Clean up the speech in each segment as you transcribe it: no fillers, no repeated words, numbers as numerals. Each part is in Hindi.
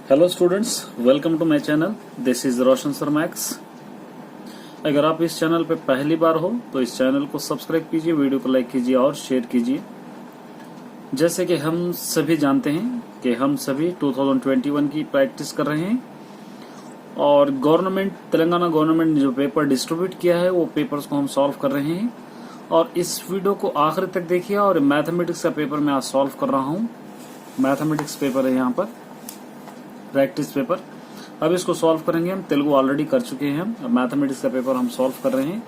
Hello students, welcome to my channel. This is Roshan sir Max. अगर आप इस चैनल पे पहली बार हो तो इस चैनल को सब्सक्राइब कीजिए, वीडियो को लाइक कीजिए और शेयर कीजिए। जैसे कि हम सभी जानते हैं कि हम सभी 2021 की प्रैक्टिस कर रहे हैं और तेलंगाना गवर्नमेंट ने जो पेपर डिस्ट्रीब्यूट किया है वो पेपर्स को हम सॉल्व कर रहे हैं। और इस वीडियो को आखिर तक देखिए। और मैथमेटिक्स का पेपर मैं आज सॉल्व कर रहा हूँ। मैथमेटिक्स पेपर है यहाँ पर, प्रैक्टिस पेपर। अब इसको सॉल्व करेंगे हम। तेलुगु ऑलरेडी कर चुके हैं हम, अब मैथमेटिक्स का पेपर हम सॉल्व कर रहे हैं।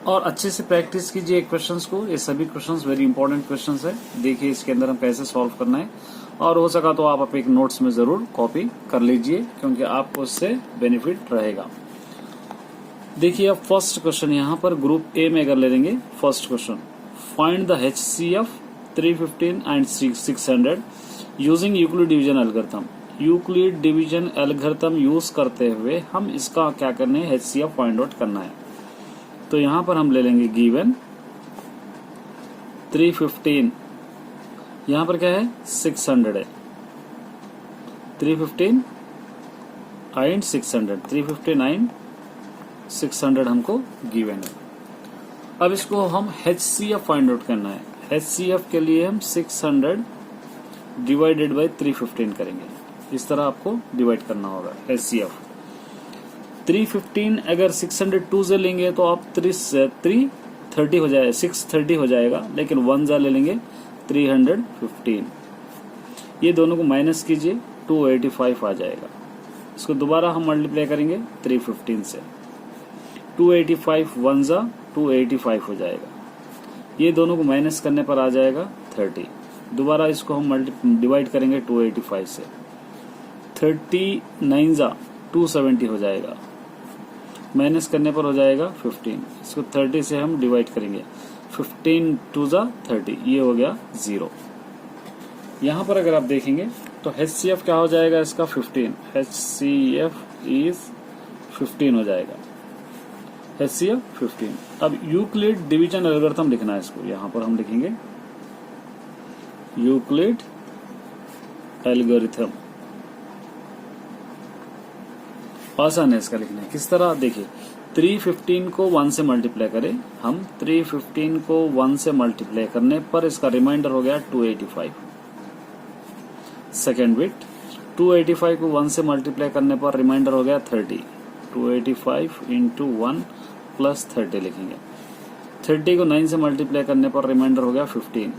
और अच्छे से प्रैक्टिस कीजिए क्वेश्चंस को। ये सभी क्वेश्चंस वेरी इंपॉर्टेंट क्वेश्चंस है। देखिए इसके अंदर हम कैसे सॉल्व करना है, और हो सका तो आप एक नोट्स में जरूर कॉपी कर लीजिए, क्योंकि आपको इससे बेनिफिट रहेगा। देखिए अब फर्स्ट क्वेश्चन यहाँ पर ग्रुप ए में अगर ले लेंगे, first question, find the HCF 315 and 600 using Euclid division algorithm. Euclid division algorithm use करते हुए हम इसका क्या करना है, HCF फाइंड आउट करना है। तो यहां पर हम ले लेंगे गिवन 315, यहां पर क्या है 600 है, 315 एंड 600, 315 एंड 600 हमको गिवन है। अब इसको हम HCF फाइंड आउट करना है। HCF के लिए हम 600 डिवाइडेड बाय 315 करेंगे। इस तरह आपको डिवाइड करना होगा। HCF 315 अगर 602 से लेंगे तो आप 330 हो जाएगा, 630 हो जाएगा, लेकिन 1 जा ले लेंगे 315। ये दोनों को माइनस कीजिए, 285 आ जाएगा। इसको दोबारा हम मल्टीप्लाई करेंगे 315 से, 285 1 जा 285 हो जाएगा। ये दोनों को माइनस करने पर आ जाएगा 30। दोबारा इसको हम डिवाइड करेंगे 285 से, 39 जा 270 हो जाएगा, माइनस करने पर हो जाएगा 15। इसको 30 से हम डिवाइड करेंगे, 15 2 जा 30, ये हो गया 0। यहाँ पर अगर आप देखेंगे तो HCF क्या हो जाएगा इसका 15, HCF इज 15 हो जाएगा, HCF 15। अब यूक्लिड डिवीजन एल्गोरिथम लिखना है इसको। यहाँ पर हम लिखेंगे यूक्लिड एल्गोरिथम। आसान है इसका लिखना है। किस तरह, देखिए 315 को 1 से मल्टीप्लाई करें हम, 315 को 1 से मल्टीप्लाई करने पर इसका रिमाइंडर हो गया 285। सेकेंड बिट, 285 को 1 से मल्टीप्लाई करने पर रिमाइंडर हो गया 30। 285 इंटू 1 प्लस 30 लिखेंगे। 30 को 9 से मल्टीप्लाई करने पर रिमाइंडर हो गया 15।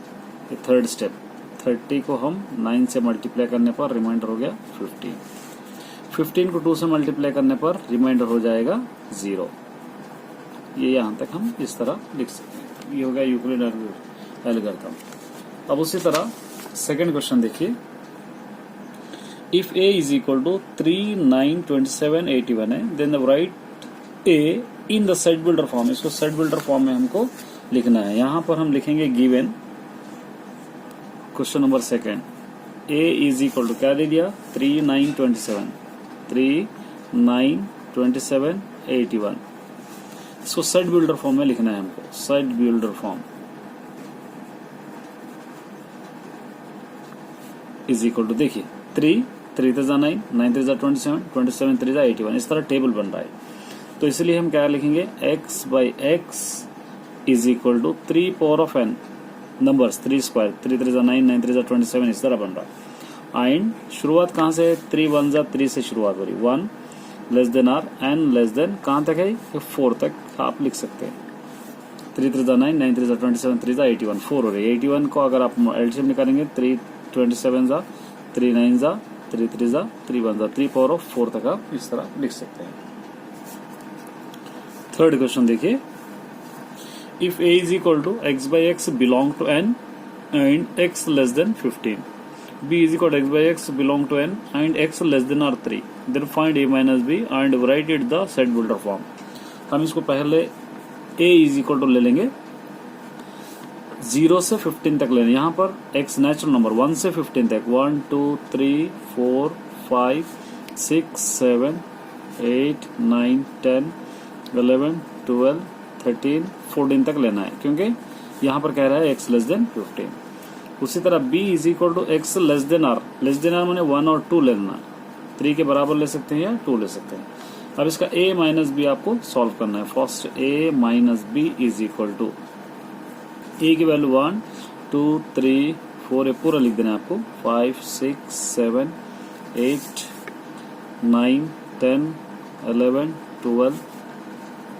ये थर्ड स्टेप, 30 को हम 9 से मल्टीप्लाई करने पर रिमाइंडर हो गया 15। 15 को 2 से मल्टीप्लाई करने पर रिमाइंडर हो जाएगा 0। ये यहां तक हम इस तरह लिख सकते हैं। ये हो गया यूक्लिड एल्गोरिथम। अब उसी तरह सेकंड क्वेश्चन देखिए, if a is equal to 3 9 27 81 है, then right a in the set builder form. इसको सेट बिल्डर फॉर्म में हमको लिखना है। यहां पर हम लिखेंगे given question number second, a is equal to क्या दे दिया 3 9 27, 3 9 27 81। इसको सेट बिल्डर फॉर्म में लिखना है हमको। Set builder form is equal to, देखिए 3 3 3 9 9 3 27 27 3 81, इस तरह टेबल बन रहा है। तो इसलिए हम क्या लिखेंगे, x by x is equal to 3 power of n numbers 3 square, 3 3 9 9 3 27, इस तरह बन रहा है। एंड शुरुआत कहाँ से, 3 1 जा 3 से शुरुआत हो रही, 1 less than r, n less than कहाँ तक है, 4 तक आप लिख सकते हैं। 3 3 9 9 3 27 3 81, 4 हो रही है। 81 को अगर आप एलसीएम निकालेंगे, 3 27 जा 3 9 जा 3 3 जा 3 1 जा 3 पावर ऑफ 4 तक आप इस तरह लिख सकते हैं। थर्ड क्वेश्चन देखिए, if a is equal to x by x belong to n and x less than 15, b is equal to x by x belong to n and x less than or 3, then find a minus b and write it the set builder form। हम इसको पहले a is equal to ले लेंगे, 0 से 15 तक लेंगे। यहाँ पर x नेचुरल नंबर 1 से 15 तक, 1 2 3 4 5 6 7 8 9 10 11 12 13 14 तक लेना है, क्योंकि यहाँ पर कह रहा है x लेस देन 15। उसी तरह b is equal to x less than r मैंने 1 और 2 लेना, 3 के बराबर ले सकते हैं या 2 ले सकते हैं। अब इसका a माइनस बी आपको सॉल्व करना है। First a minus B is equal to a की वैल्यू 1 2 3 4 पूरा लिख देना है आपको 5 6 7 8 9 10 11 12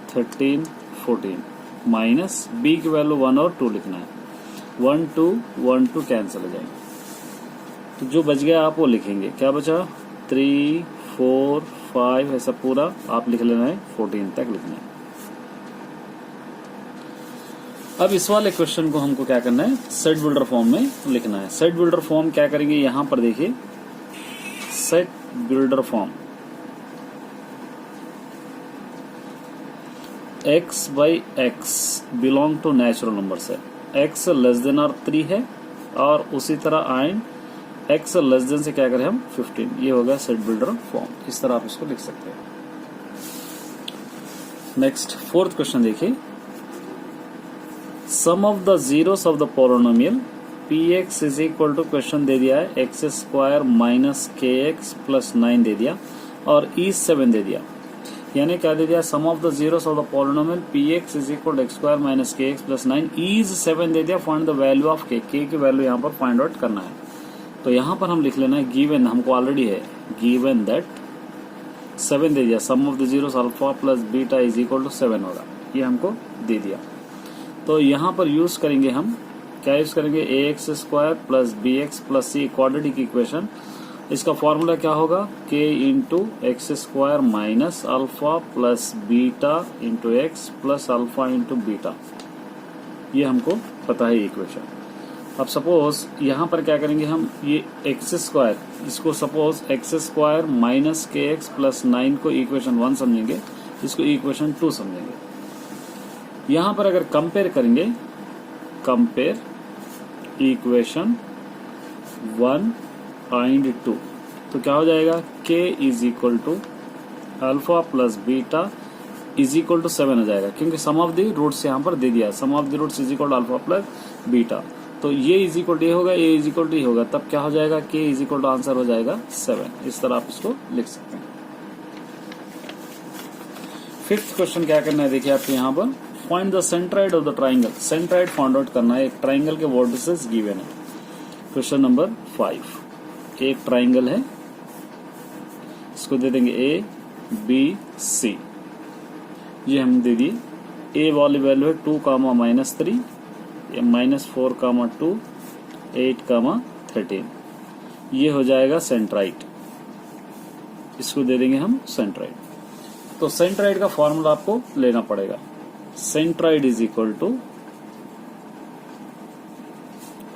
13 14 माइनस b की वैल्यू 1 और 2 लिखना है। 1 2 1 2 कैंसिल हो जाएंगे, तो जो बच गया आप वो लिखेंगे। क्या बचा 3 4 5 ऐसा पूरा आप लिख लेना है, 14 तक लिखना है। अब इस वाले क्वेश्चन को हमको क्या करना है, सेट बिल्डर फॉर्म में लिखना है। सेट बिल्डर फॉर्म क्या करेंगे, यहां पर देखिए set builder form x by x belong to natural numbers है। x लेस देन और 3 है और उसी तरह एंड x लेस देन से क्या करें हम 15। ये होगा सेट बिल्डर फॉर्म, इस तरह आप इसको लिख सकते हैं। नेक्स्ट फोर्थ क्वेश्चन देखिए, sum of the zeros of the polynomial px is equal to question दे दिया है x square minus k x plus 9 दे दिया और ई 7 दे दिया। यानी क्या दे दिया, sum of the zeros of the polynomial px is equal to x square minus k x plus 9 is 7 दे दिया। Find the value of k की वैल्यू यहाँ पर फाइंड आउट करना है। तो यहाँ पर हम लिख लेना है गिवन, हमको ऑलरेडी है गिवन दैट 7 दे दिया, sum of the zeros alpha plus beta is equal to 7 होगा, ये हमको दे दिया। तो यहाँ पर यूज करेंगे हम क्या यूज करेंगे, a x square plus b x plus c quadratic equation. इसका फॉर्मूला क्या होगा, k into x square minus alpha plus beta into x plus alpha into beta, ये हमको पता है इक्वेशन। अब सपोज यहाँ पर क्या करेंगे हम, ये एक्स स्क्वायर, इसको suppose x square minus k x plus 9 को इक्वेशन 1 समझेंगे, इसको इक्वेशन 2 समझेंगे। यहाँ पर अगर कंपेयर करेंगे, कंपेयर इक्वेशन 1 एंड 2, तो क्या हो जाएगा, k is equal to alpha plus beta is equal to 7 हो जाएगा, क्योंकि सम ऑफ द रूट्स यहाँ पर दे दिया, sum of the roots is equal to alpha plus beta. तो ये इज इक्वल टू ये होगा, ये इज इक्वल टू ये होगा, तब क्या हो जाएगा, k is equal to answer हो जाएगा 7। इस तरह आप इसको लिख सकते हैं। फिफ्थ क्वेश्चन क्या करना है, देखिए आपको यहाँ पर find the centroid of the triangle. Centroid find out करना है, एक ट्राइंगल के वर्टिसेस गिवन है। क्वेश्चन नंबर 5, एक ट्राइंगल है, इसको दे देंगे ए बी सी, ये हम दे दिए। ए वाली वैल्यू है 2 कामा माइनस 3, माइनस 4 कामा 2, 8 कामा 13, ये हो जाएगा सेंट्राइड, इसको दे देंगे हम सेंट्राइड। तो सेंट्राइड का फॉर्मूला आपको लेना पड़ेगा। Centroid is equal to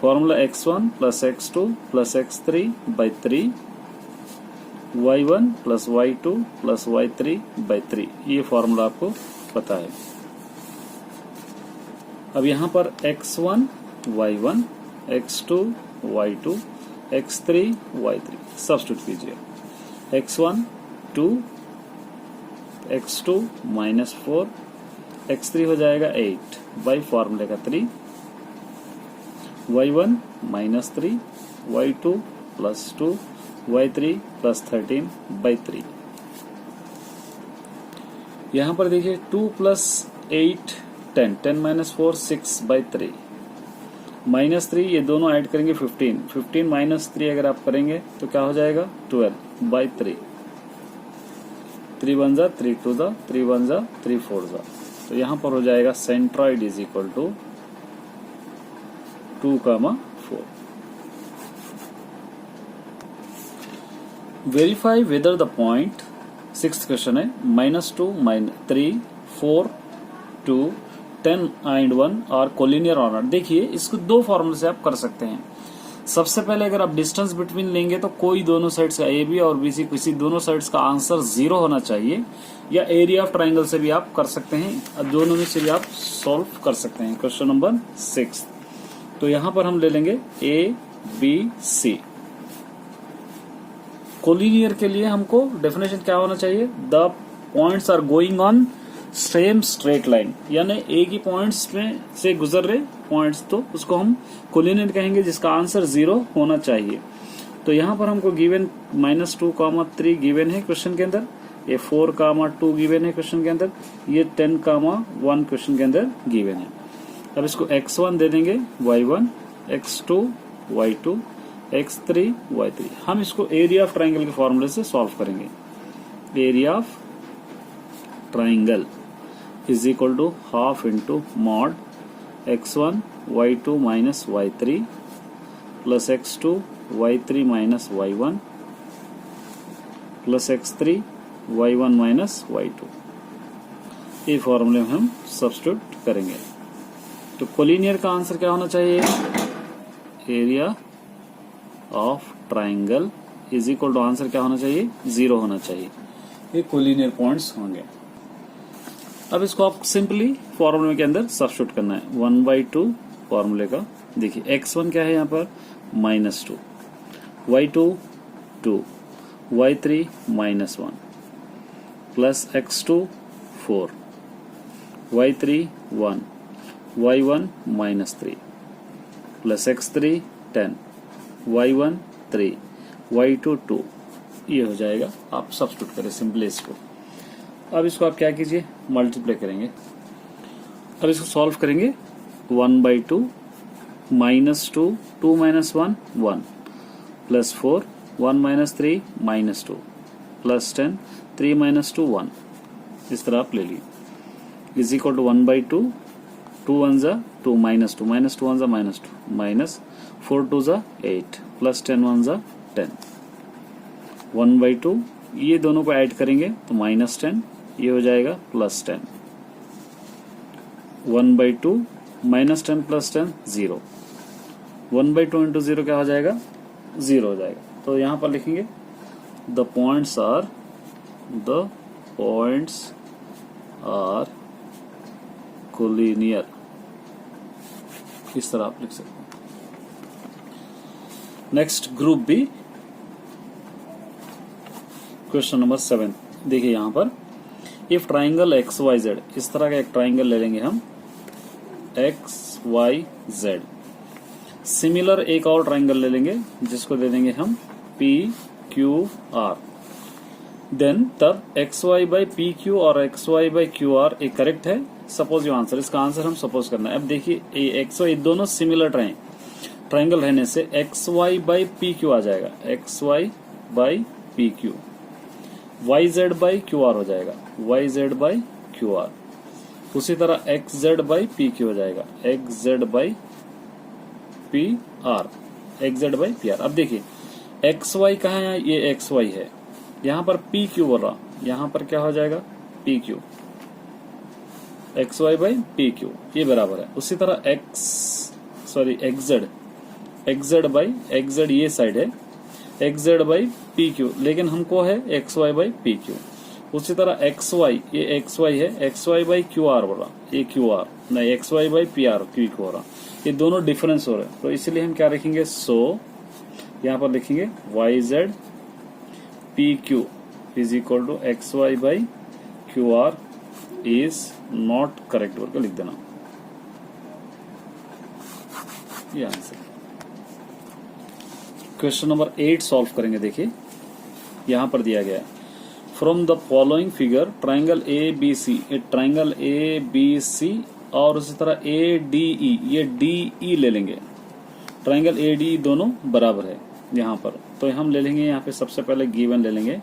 formula x1 plus x2 plus x3 by 3, y1 plus y2 plus y3 by 3, ये फॉर्मूला आपको पता है। अब यहाँ पर x1 y1 x2 y2 x3 y3 substitute कीजिए। x1 2, x2 माइनस 4, x3 हो जाएगा 8 बाई फॉर्मूले का 3, y1 minus 3, y2 plus 2, y3 plus 13 by 3। यहाँ पर देखिए 2 प्लस 8 10, 10 माइनस 4 6 बाई 3, माइनस 3, ये दोनों ऐड करेंगे 15, 15 माइनस 3 अगर आप करेंगे तो क्या हो जाएगा 12 बाई 3, 3 1 जा 3 2 जा 3 1 जा 3 4 जा। तो यहाँ पर हो जाएगा centroid is equal to 2 comma 4। Verify whether the point, sixth question है, -2 -3 4 2 10 एंड 1 और कोलिनियर और नॉट। देखिए इसको दो फॉर्मूले से आप कर सकते हैं। सबसे पहले अगर आप डिस्टेंस बिटवीन लेंगे तो कोई दोनों साइड्स का ए बी और बी सी किसी दोनों साइड्स का आंसर 0 होना चाहिए, या एरिया ऑफ ट्राइंगल से भी आप कर सकते हैं, दोनों में से भी आप सॉल्व कर सकते हैं। क्वेश्चन नंबर 6, तो यहां पर हम ले लेंगे ए बी सी। कोलिनियर के लिए हमको डेफिनेशन क्या होना चाहिए, the points are going on same straight line, यानी एक ही पॉइंट्स में से गुजर रहे पॉइंट्स, तो उसको हम कोलिनियर कहेंगे, जिसका आंसर 0 होना चाहिए। तो यहाँ पर हमको गिवन -2, 3 गिवन है क्वेश्चन के अंदर, ये 4, 2 गिवन है क्वेश्चन के अंदर, ये 10, 1 क्वेश्चन के अंदर गिवन है। अब इसको x1 दे देंगे, y1, x2, y2, x3, y3। हम इसको एरिया ऑफ ट्राइंगल के फॉर्मूले से सॉल्व करेंगे। Area of triangle is equal to half into mod x1 y2 minus y3 plus x2 y3 minus y1 plus x3 y1 minus y2। ये फॉर्मूले में हम सब्स्टिट्यूट करेंगे। तो कोलिनियर का आंसर क्या होना चाहिए? Area of triangle is equal to answer क्या होना चाहिए? 0 होना चाहिए। ये कोलिनियर पॉइंट्स होंगे। अब इसको आप सिंपली फॉर्मूले के अंदर सब्स्टिट्यूट करना है। 1/2 फॉर्मूले का देखिए, x1 क्या है यहाँ पर? -2, y2 2, y3 -1 plus x2 4, y3 1, y1 -3 plus x3 10, y1 3, y2 2। ये हो जाएगा। आप सब्स्टिट्यूट करें सिंपली इसको। अब इसको आप क्या कीजिए? मल्टीप्लाई करेंगे। अब इसको सॉल्व करेंगे। 1/2 -2, 2 - 1 1 प्लस 4, 1 - 3 -2 प्लस 10, 3 - 2 1। इस तरह आप ले लीजिए। इज इक्वल टू 1/2, 2 1 जा 2 -2 -2 1 जा -2 माइनस 4 2 जा 8 प्लस 10 1 जा 10। 1/2 ये दोनों को ऐड करेंगे तो -10, ये हो जाएगा +10। 1/2 -10 प्लस 10 0। 1/2 इंटू 0 क्या हो जाएगा? 0 हो जाएगा। तो यहां पर लिखेंगे द पॉइंट्स आर कोलिनियर। इस तरह आप लिख सकते हैं। Next group B, question number 7। देखिए यहां पर इफ ट्राइंगल XYZ, इस तरह का एक ट्राइंगल ले लेंगे हम XYZ। सिमिलर एक और ट्राइंगल ले लेंगे जिसको दे देंगे हम PQR। देन तब XY/PQ और XY/QR एक करेक्ट है। सपोज यू आंसर, इसका आंसर हम सपोज करना है। अब देखिए ये XY दोनों सिमिलर ट्राइंगल रहने से XY/PQ आ जाएगा, XY/PQ। YZ/QR हो जाएगा, YZ/QR। उसी तरह XZ/PQ हो जाएगा, XZ/PR, XZ/PR। अब देखिए XY कहाँ है? ये XY है। यहां पर PQ बोल रहा, यहां पर क्या हो जाएगा? PQ, XY/PQ ये बराबर है। उसी तरह XZ ये साइड है, XZ/PQ, लेकिन हमको है XY/PQ। उसी तरह XY, ये XY है, XY/QR बोला, ये QR नहीं, XY/PR QQ हो रहा। ये दोनों डिफरेंस हो रहे हैं, तो इसलिए हम क्या लिखेंगे? सो यहाँ पर लिखेंगे YZ/PQ is equal to XY/QR is not correct बोल के लिख देना। ये आंसर। क्वेश्चन नंबर 8 सॉल्व करेंगे। देखिए यहां पर दिया गया है, from the following figure triangle ABC, triangle ABC और उसी तरह ADE, ये DE ले लेंगे। ट्राइंगल ADE दोनों बराबर है यहां पर, तो हम ले लेंगे यहां पे सबसे पहले गिवन ले लेंगे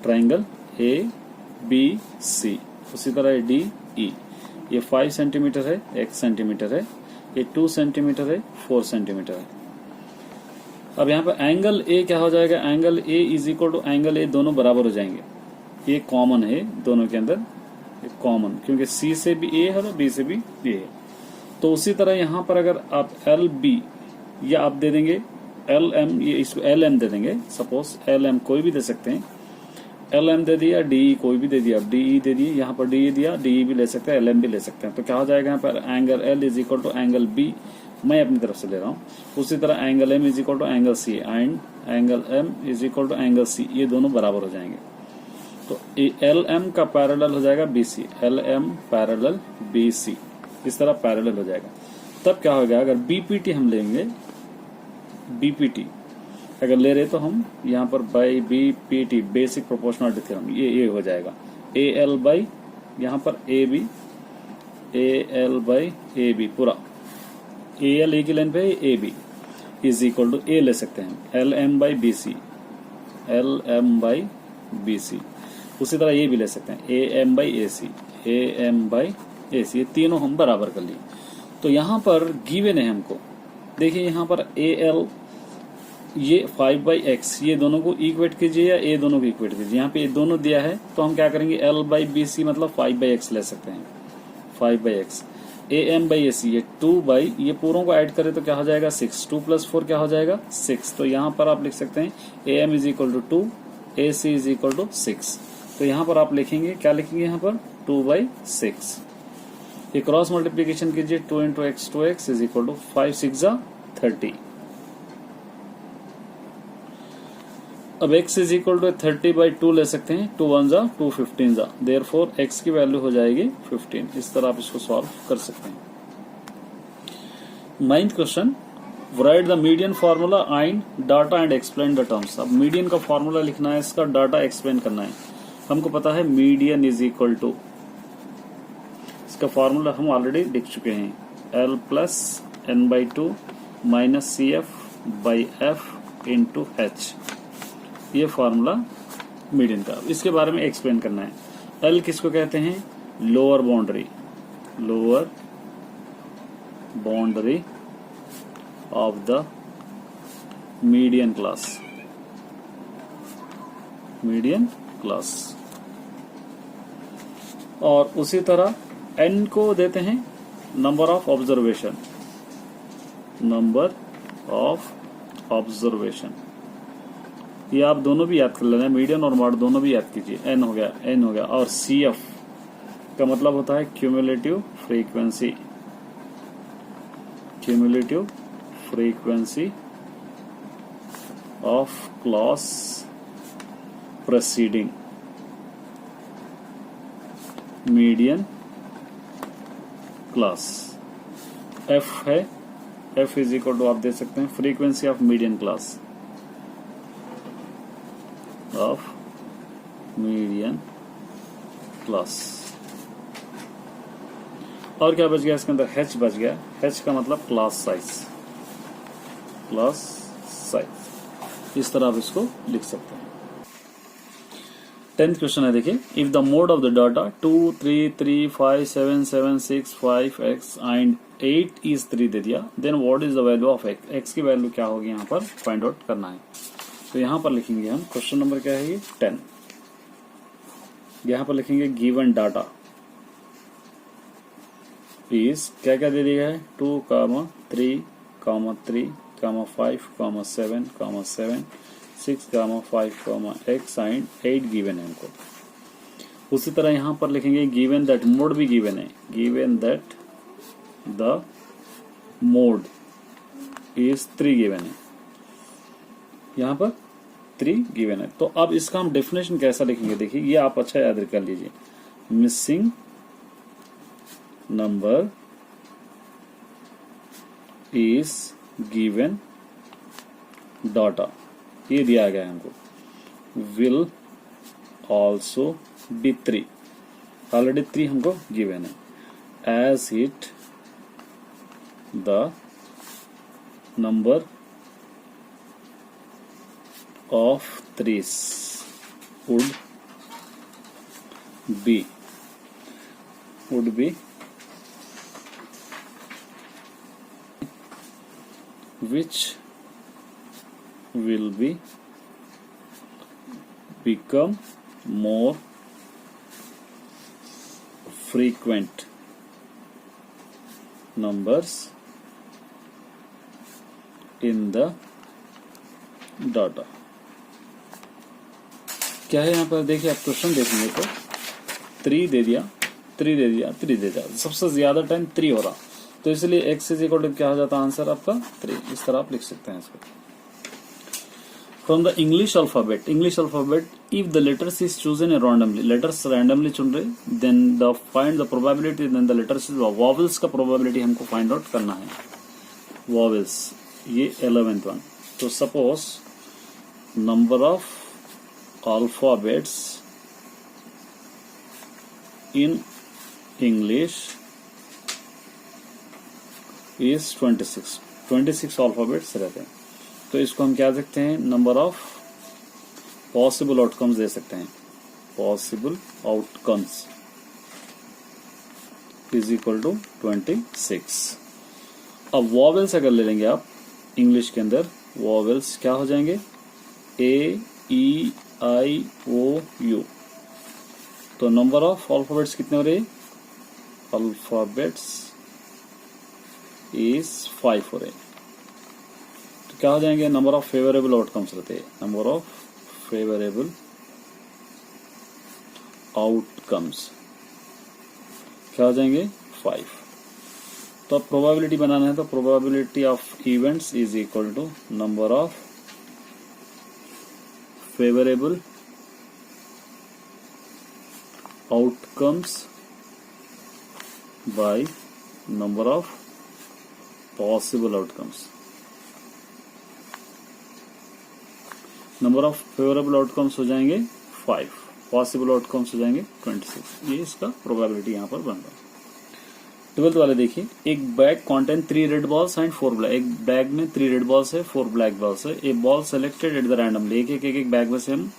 ट्राइंगल ABC, उसी तरह DE। ये 5 सेंटीमीटर है, 1 सेंटीमीटर है, ये 2 सेंटीमीटर है, 4 सेंटीमीटर है। अब यहाँ पे एंगल A क्या हो जाएगा? Angle A is equal to angle A, दोनों बराबर हो जाएंगे। ये कॉमन है दोनों के अंदर, कॉमन, क्योंकि C से भी A है और B से भी A है। तो उसी तरह यहाँ पर अगर आप LB या आप दे देंगे LM, ये इसको LM दे देंगे। सपोज LM कोई भी दे सकते हैं, LM दे दिया, DE कोई भी दे दिया, DE दे दिए, यहाँ पर DE दिया, DE भी ले सकते हैं, LM भी ले सकते हैं। तो क्या हो जाएगा यहाँ पर? Angle L is equal to angle B, मैं अपनी तरफ से ले रहा हूँ। उसी तरह angle M is equal to angle C and angle M is equal to angle C, ये दोनों बराबर हो जाएंगे। तो LM का पैरेलल हो जाएगा BC, LM पैरेलल BC, इस तरह पैरेलल हो जाएगा। तब क्या होगा? अगर BPT हम लेंगे बीपीटी अगर ले रहे तो हम यहाँ पर by BPT basic proportionality theorem ये हो जाएगा ए एल बाई यहाँ पर A B A L by A B पूरा ए एल ए की लाइन पे A B is equal to A ले सकते हैं L M by B C L M by B C. उसी तरह ये भी ले सकते हैं A M by A C A M by A C. ये तीनों हम बराबर कर लिए। तो यहाँ पर गिवन है हमको, देखिए यहाँ पर ए एल ये 5/x ये दोनों को इक्वेट कीजिए या ए दोनों को इक्वेट कीजिए। यहाँ पे ये दोनों दिया है तो हम क्या करेंगे एल बाई बी सी मतलब 5/x ले सकते हैं 5/x। A M by A C ये 2 ये पूरों को ऐड करें तो क्या हो जाएगा 6 2 + 4 क्या हो जाएगा 6। तो यहाँ पर आप लिख सकते हैं A M is equal to 2 A C is equal to 6। तो यहाँ पर आप लिखेंगे क्या लिखेंगे यहाँ पर 2/6। ये क्रॉस मल्टीप्लीकेशन कीजिए 2 × x 2x is equal to 5 6 30। अब x इज इक्वल टू 30/2 ले सकते हैं 2 1 2 15 देयरफॉर x की वैल्यू हो जाएगी 15। इस तरह आप इसको सॉल्व कर सकते हैं। 9th question right the median formula and data and explain the terms. अब मीडियन का फार्मूला लिखना है, इसका डाटा एक्सप्लेन करना है। हमको पता है मीडियन इज इक्वल टू, इसका फार्मूला हम ऑलरेडी लिख चुके हैं L + n/2 - CF/F × H। ये फार्मूला मीडियन का, इसके बारे में एक्सप्लेन करना है। L किसको कहते हैं lower boundary of the median class. और उसी तरह n को देते हैं नंबर ऑफ ऑब्जर्वेशन। ये आप दोनों भी याद कर लेना, मीडियन और मॉड दोनों भी याद कीजिए। n हो गया और CF का मतलब होता है cumulative frequency of class preceding median class. F है, F इज इक्वल टू आप दे सकते हैं फ्रीक्वेंसी ऑफ मीडियन क्लास और क्या बच गया इसके अंदर H बच गया। H का मतलब क्लास साइज। इस तरह आप इसको लिख सकते हैं। 10th क्वेश्चन है, देखिए if the mode of the data 2 3 3 5 7 7 6 5x and 8 is 3 दे दिया, then what is the value of x की वैल्यू क्या होगी यहाँ पर फाइंड आउट करना है। तो यहाँ पर लिखेंगे हम क्वेश्चन नंबर क्या है ये 10। यहाँ पर लिखेंगे गिवन डाटा इज क्या दे दिया है 2, 3, 3, 5, 7, 7, 6, 5, x एंड 8 गिवन है हमको। उसी तरह यहाँ पर लिखेंगे गिवन दैट मोड भी गिवन है, given that the mode is 3 given है, यहाँ पर 3 गिवन है। तो अब इसका हम डेफिनेशन कैसा लिखेंगे, देखिए ये आप अच्छा याद कर लीजिए। Missing number is given data, ये दिया गया है हमको, विल ऑल्सो बी 3, ऑलरेडी 3 हमको गिवन है। As it the number of 3s would be which will become more frequent numbers in the data। क्या है यहाँ पर देखिए, आप क्वेश्चन देखेंगे तो 3 दे दिया, 3 दे दिया, 3 दे दिया, सबसे ज्यादा टाइम 3 हो रहा, तो इसलिए x इज इक्वल टू क्या हो जाता है आंसर आपका 3। इस तरह आप लिख सकते हैं इसको। From the English alphabet if the letters is chosen randomly, letters randomly चुन रहे, then the find the probability, then the letters is vowels का प्रोबेबिलिटी हमको फाइंड आउट करना है। वॉवेल्स ये 11th वन, तो suppose number of alphabets in English is 26 alphabets रहते हैं। तो इसको हम क्या देखते हैं, नंबर ऑफ पॉसिबल आउटकम्स दे सकते हैं। Possible outcomes is equal to 26। अब वॉवेल्स अगर ले लेंगे आप इंग्लिश के अंदर, वॉवेल्स क्या हो जाएंगे, ए ई आई ओ यू। तो नंबर ऑफ अल्फाबेट्स कितने हो रहे, अल्फाबेट्स इज 5 हो रहे। तो क्या हो जाएंगे, नंबर ऑफ फेवरेबल आउटकम्स रहते हैं, नंबर ऑफ फेवरेबल आउटकम्स क्या हो जाएंगे, 5। तो अब प्रोबेबिलिटी बनाना है, तो probability of events is equal to number of favourable outcomes by number of possible outcomes. Number of favourable outcomes हो जाएंगे 5, पॉसिबल आउटकम्स हो जाएंगे 26। ये इसका प्रोबेबिलिटी यहां पर बन रहा है। 12th वाले देखिए, एक bag contain 3 red balls and 4 black. एक बैग में 3 रेड बॉल्स है, 4 ब्लैक बॉल्स है। A ball selected at the randomly, एक बैग में से हम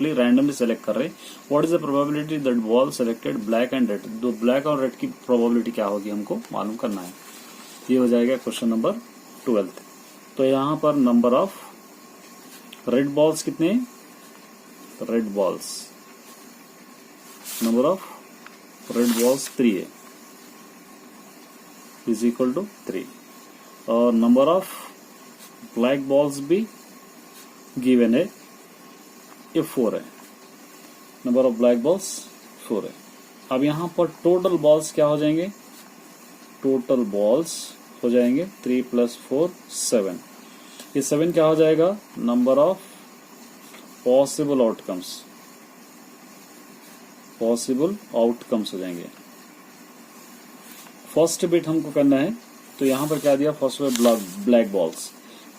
रैंडमली सेलेक्ट कर रहे हैं। What is the probability that ball selected black and red. दो ब्लैक और रेड की प्रोबेबिलिटी क्या होगी हमको मालूम करना है। ये हो जाएगा क्वेश्चन नंबर 12। तो यहां पर नंबर ऑफ रेड बॉल्स कितने, red balls, number of red balls 3 है, इज इक्वल टू 3। और नंबर ऑफ ब्लैक बॉल्स भी गिवन है, ये 4 है। नंबर ऑफ ब्लैक बॉल्स 4 है। अब यहां पर टोटल बॉल्स क्या हो जाएंगे, टोटल बॉल्स हो जाएंगे 3 + 4 7। ये 7 क्या हो जाएगा, number of possible outcomes, possible outcomes हो जाएंगे। फर्स्ट बिट हमको करना है, तो यहां पर क्या दिया, फर्स्ट में black balls,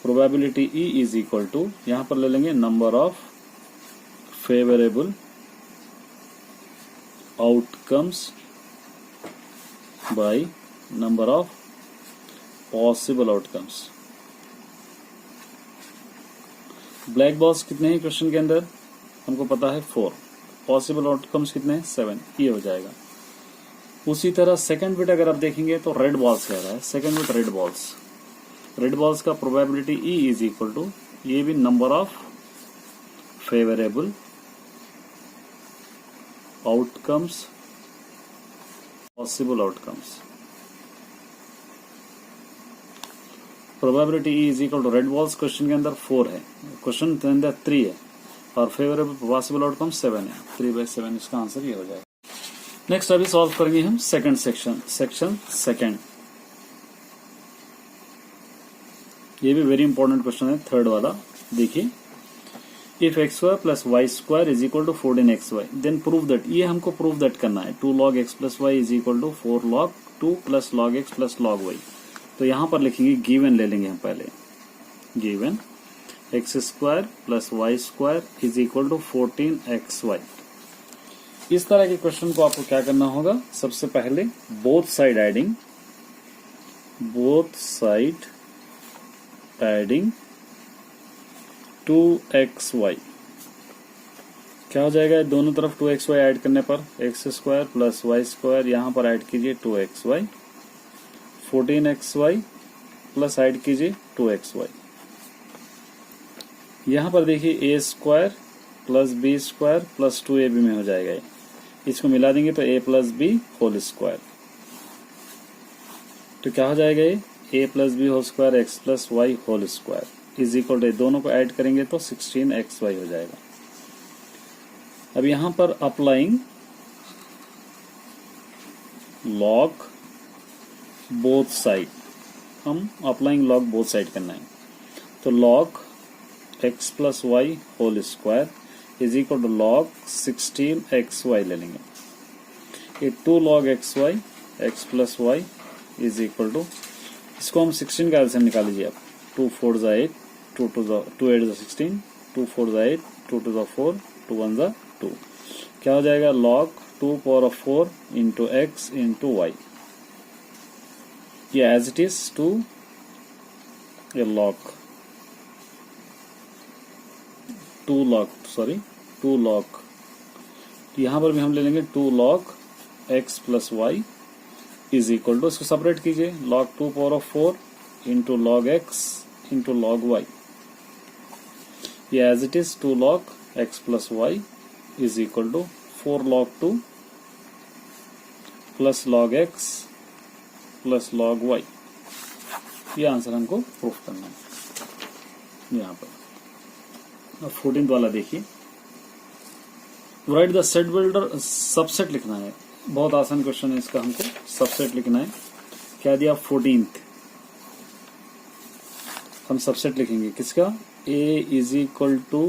probability E is equal to, यहां पर ले लेंगे number of favourable outcomes by number of possible outcomes. Black balls कितने हैं क्वेश्चन के अंदर, हमको पता है 4, पॉसिबल आउटकम्स कितने हैं 7, ये हो जाएगा। उसी तरह सेकंड बिट अगर आप देखेंगे तो रेड बॉल्स कह रहा है, सेकंड बिट रेड बॉल्स का probability E is equal to, ये भी number of favourable outcomes possible outcomes. Probability E is equal to red balls question के अंदर 4 है, क्वेश्चन के अंदर 3 है, और फेवरेबल पॉसिबल आउटकम 7 है। 3/7 इसका आंसर ये हो जाएगा। नेक्स्ट अभी सॉल्व करेंगे हम सेकंड सेक्शन सेकंड। ये भी वेरी इंपॉर्टेंट क्वेश्चन है, थर्ड वाला। देखिए, if xy + y² is equal to 14xy then prove that, ये हमको प्रूव दैट करना है। 2 log x + y is equal to 4 log 2 + log x + log y। तो यहां पर लिखेंगे, गिवन ले लेंगे हम पहले, given x² + y² is equal to 14xy। इस तरह के क्वेश्चन को आपको क्या करना होगा, सबसे पहले बोथ साइड एडिंग 2xy, क्या हो जाएगा, दोनों तरफ 2xy ऐड करने पर x² + y², यहां पर ऐड कीजिए 2xy, 14xy प्लस ऐड कीजिए 2xy। यहां पर देखिए a² + b² + 2ab में हो जाएगा, इसको मिला देंगे तो a + b² तो क्या हो जाएगा, a + b² x + y² is equal to, दोनों को ऐड करेंगे तो 16xy हो जाएगा। अब यहां पर अप्लाइंग लॉग बोथ साइड, हम अप्लाइंग लॉग बोथ साइड करना है। तो log x + y² is equal to log 16xy ले लेंगे। ये 2 log xy x + y is equal to, इसको हम 16 का एलसीएम निकाल लीजिए आप, 2 4 8 2 8 16, 2 4 8, 2 2 4, 2 1 2। क्या हो जाएगा? log 2 power of 4 into x into y। ये एज इट इज टू ये log 2 log। यहां पर भी हम ले लेंगे 2 log x plus y is equal to, इसको सेपरेट कीजिए, log 2 power of 4 into log x into log y। ये as it is 2 log x plus y is equal to 4 log 2 plus log x plus log y। ये आंसर हमको प्रूफ करना है यहाँ पर। अब 14th वाला देखिए, right the set builder, subset लिखना है। बहुत आसान क्वेश्चन है इसका, हमको सबसेट लिखना है। क्या दिया? 14th हम सबसेट लिखेंगे किसका? a is equal to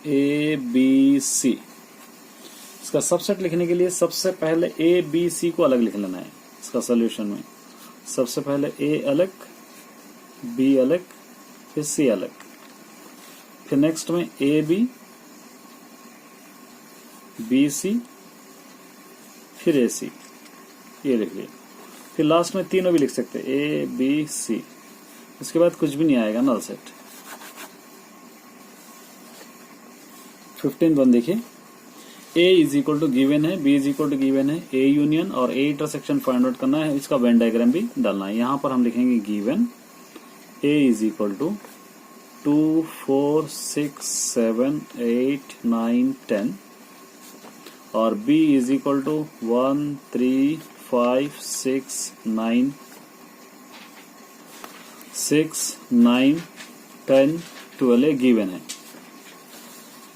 A B C. इसका सबसेट लिखने के लिए सबसे पहले a b c को अलग लिख लेना है। इसका सोल्यूशन में सबसे पहले a अलग, b अलग, फिर c अलग, फिर नेक्स्ट में a b, b c, फिर a c, ये लिख लिया। फिर लास्ट में तीनों भी लिख सकते हैं, a b c। इसके बाद कुछ भी नहीं आएगा, नल सेट। 15th वन देखिए, a is equal to given है, b is equal to given है, a यूनियन और a इंटरसेक्शन फाइंड आउट करना है। इसका वेन डायग्राम भी डालना है। यहां पर हम लिखेंगे given a is equal to 2 4 6 7 8 9 10 और b is equal to 1 3 5 6 9 10 12 given है।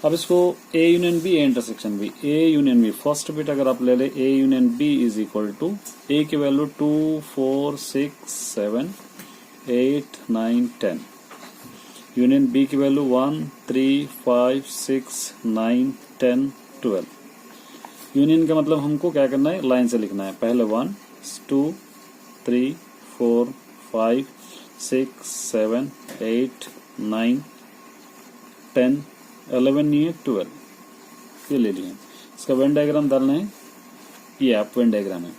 अब इसको a union b, a intersection b, a union b first bit अगर आप ले ले, a union b is equal to a की वैल्यू 2 4 6 7 8 9 10, यूनियन b की वैल्यू 1 3 5 6 9 10 12। यूनियन का मतलब हमको क्या करना है? लाइन से लिखना है। पहले 1 2 3 4 5 6 7 8 9 10 11 नहीं है 12, ये ले लिए। इसका वेन डायग्राम डालना है। ये आप वेन डायग्राम है।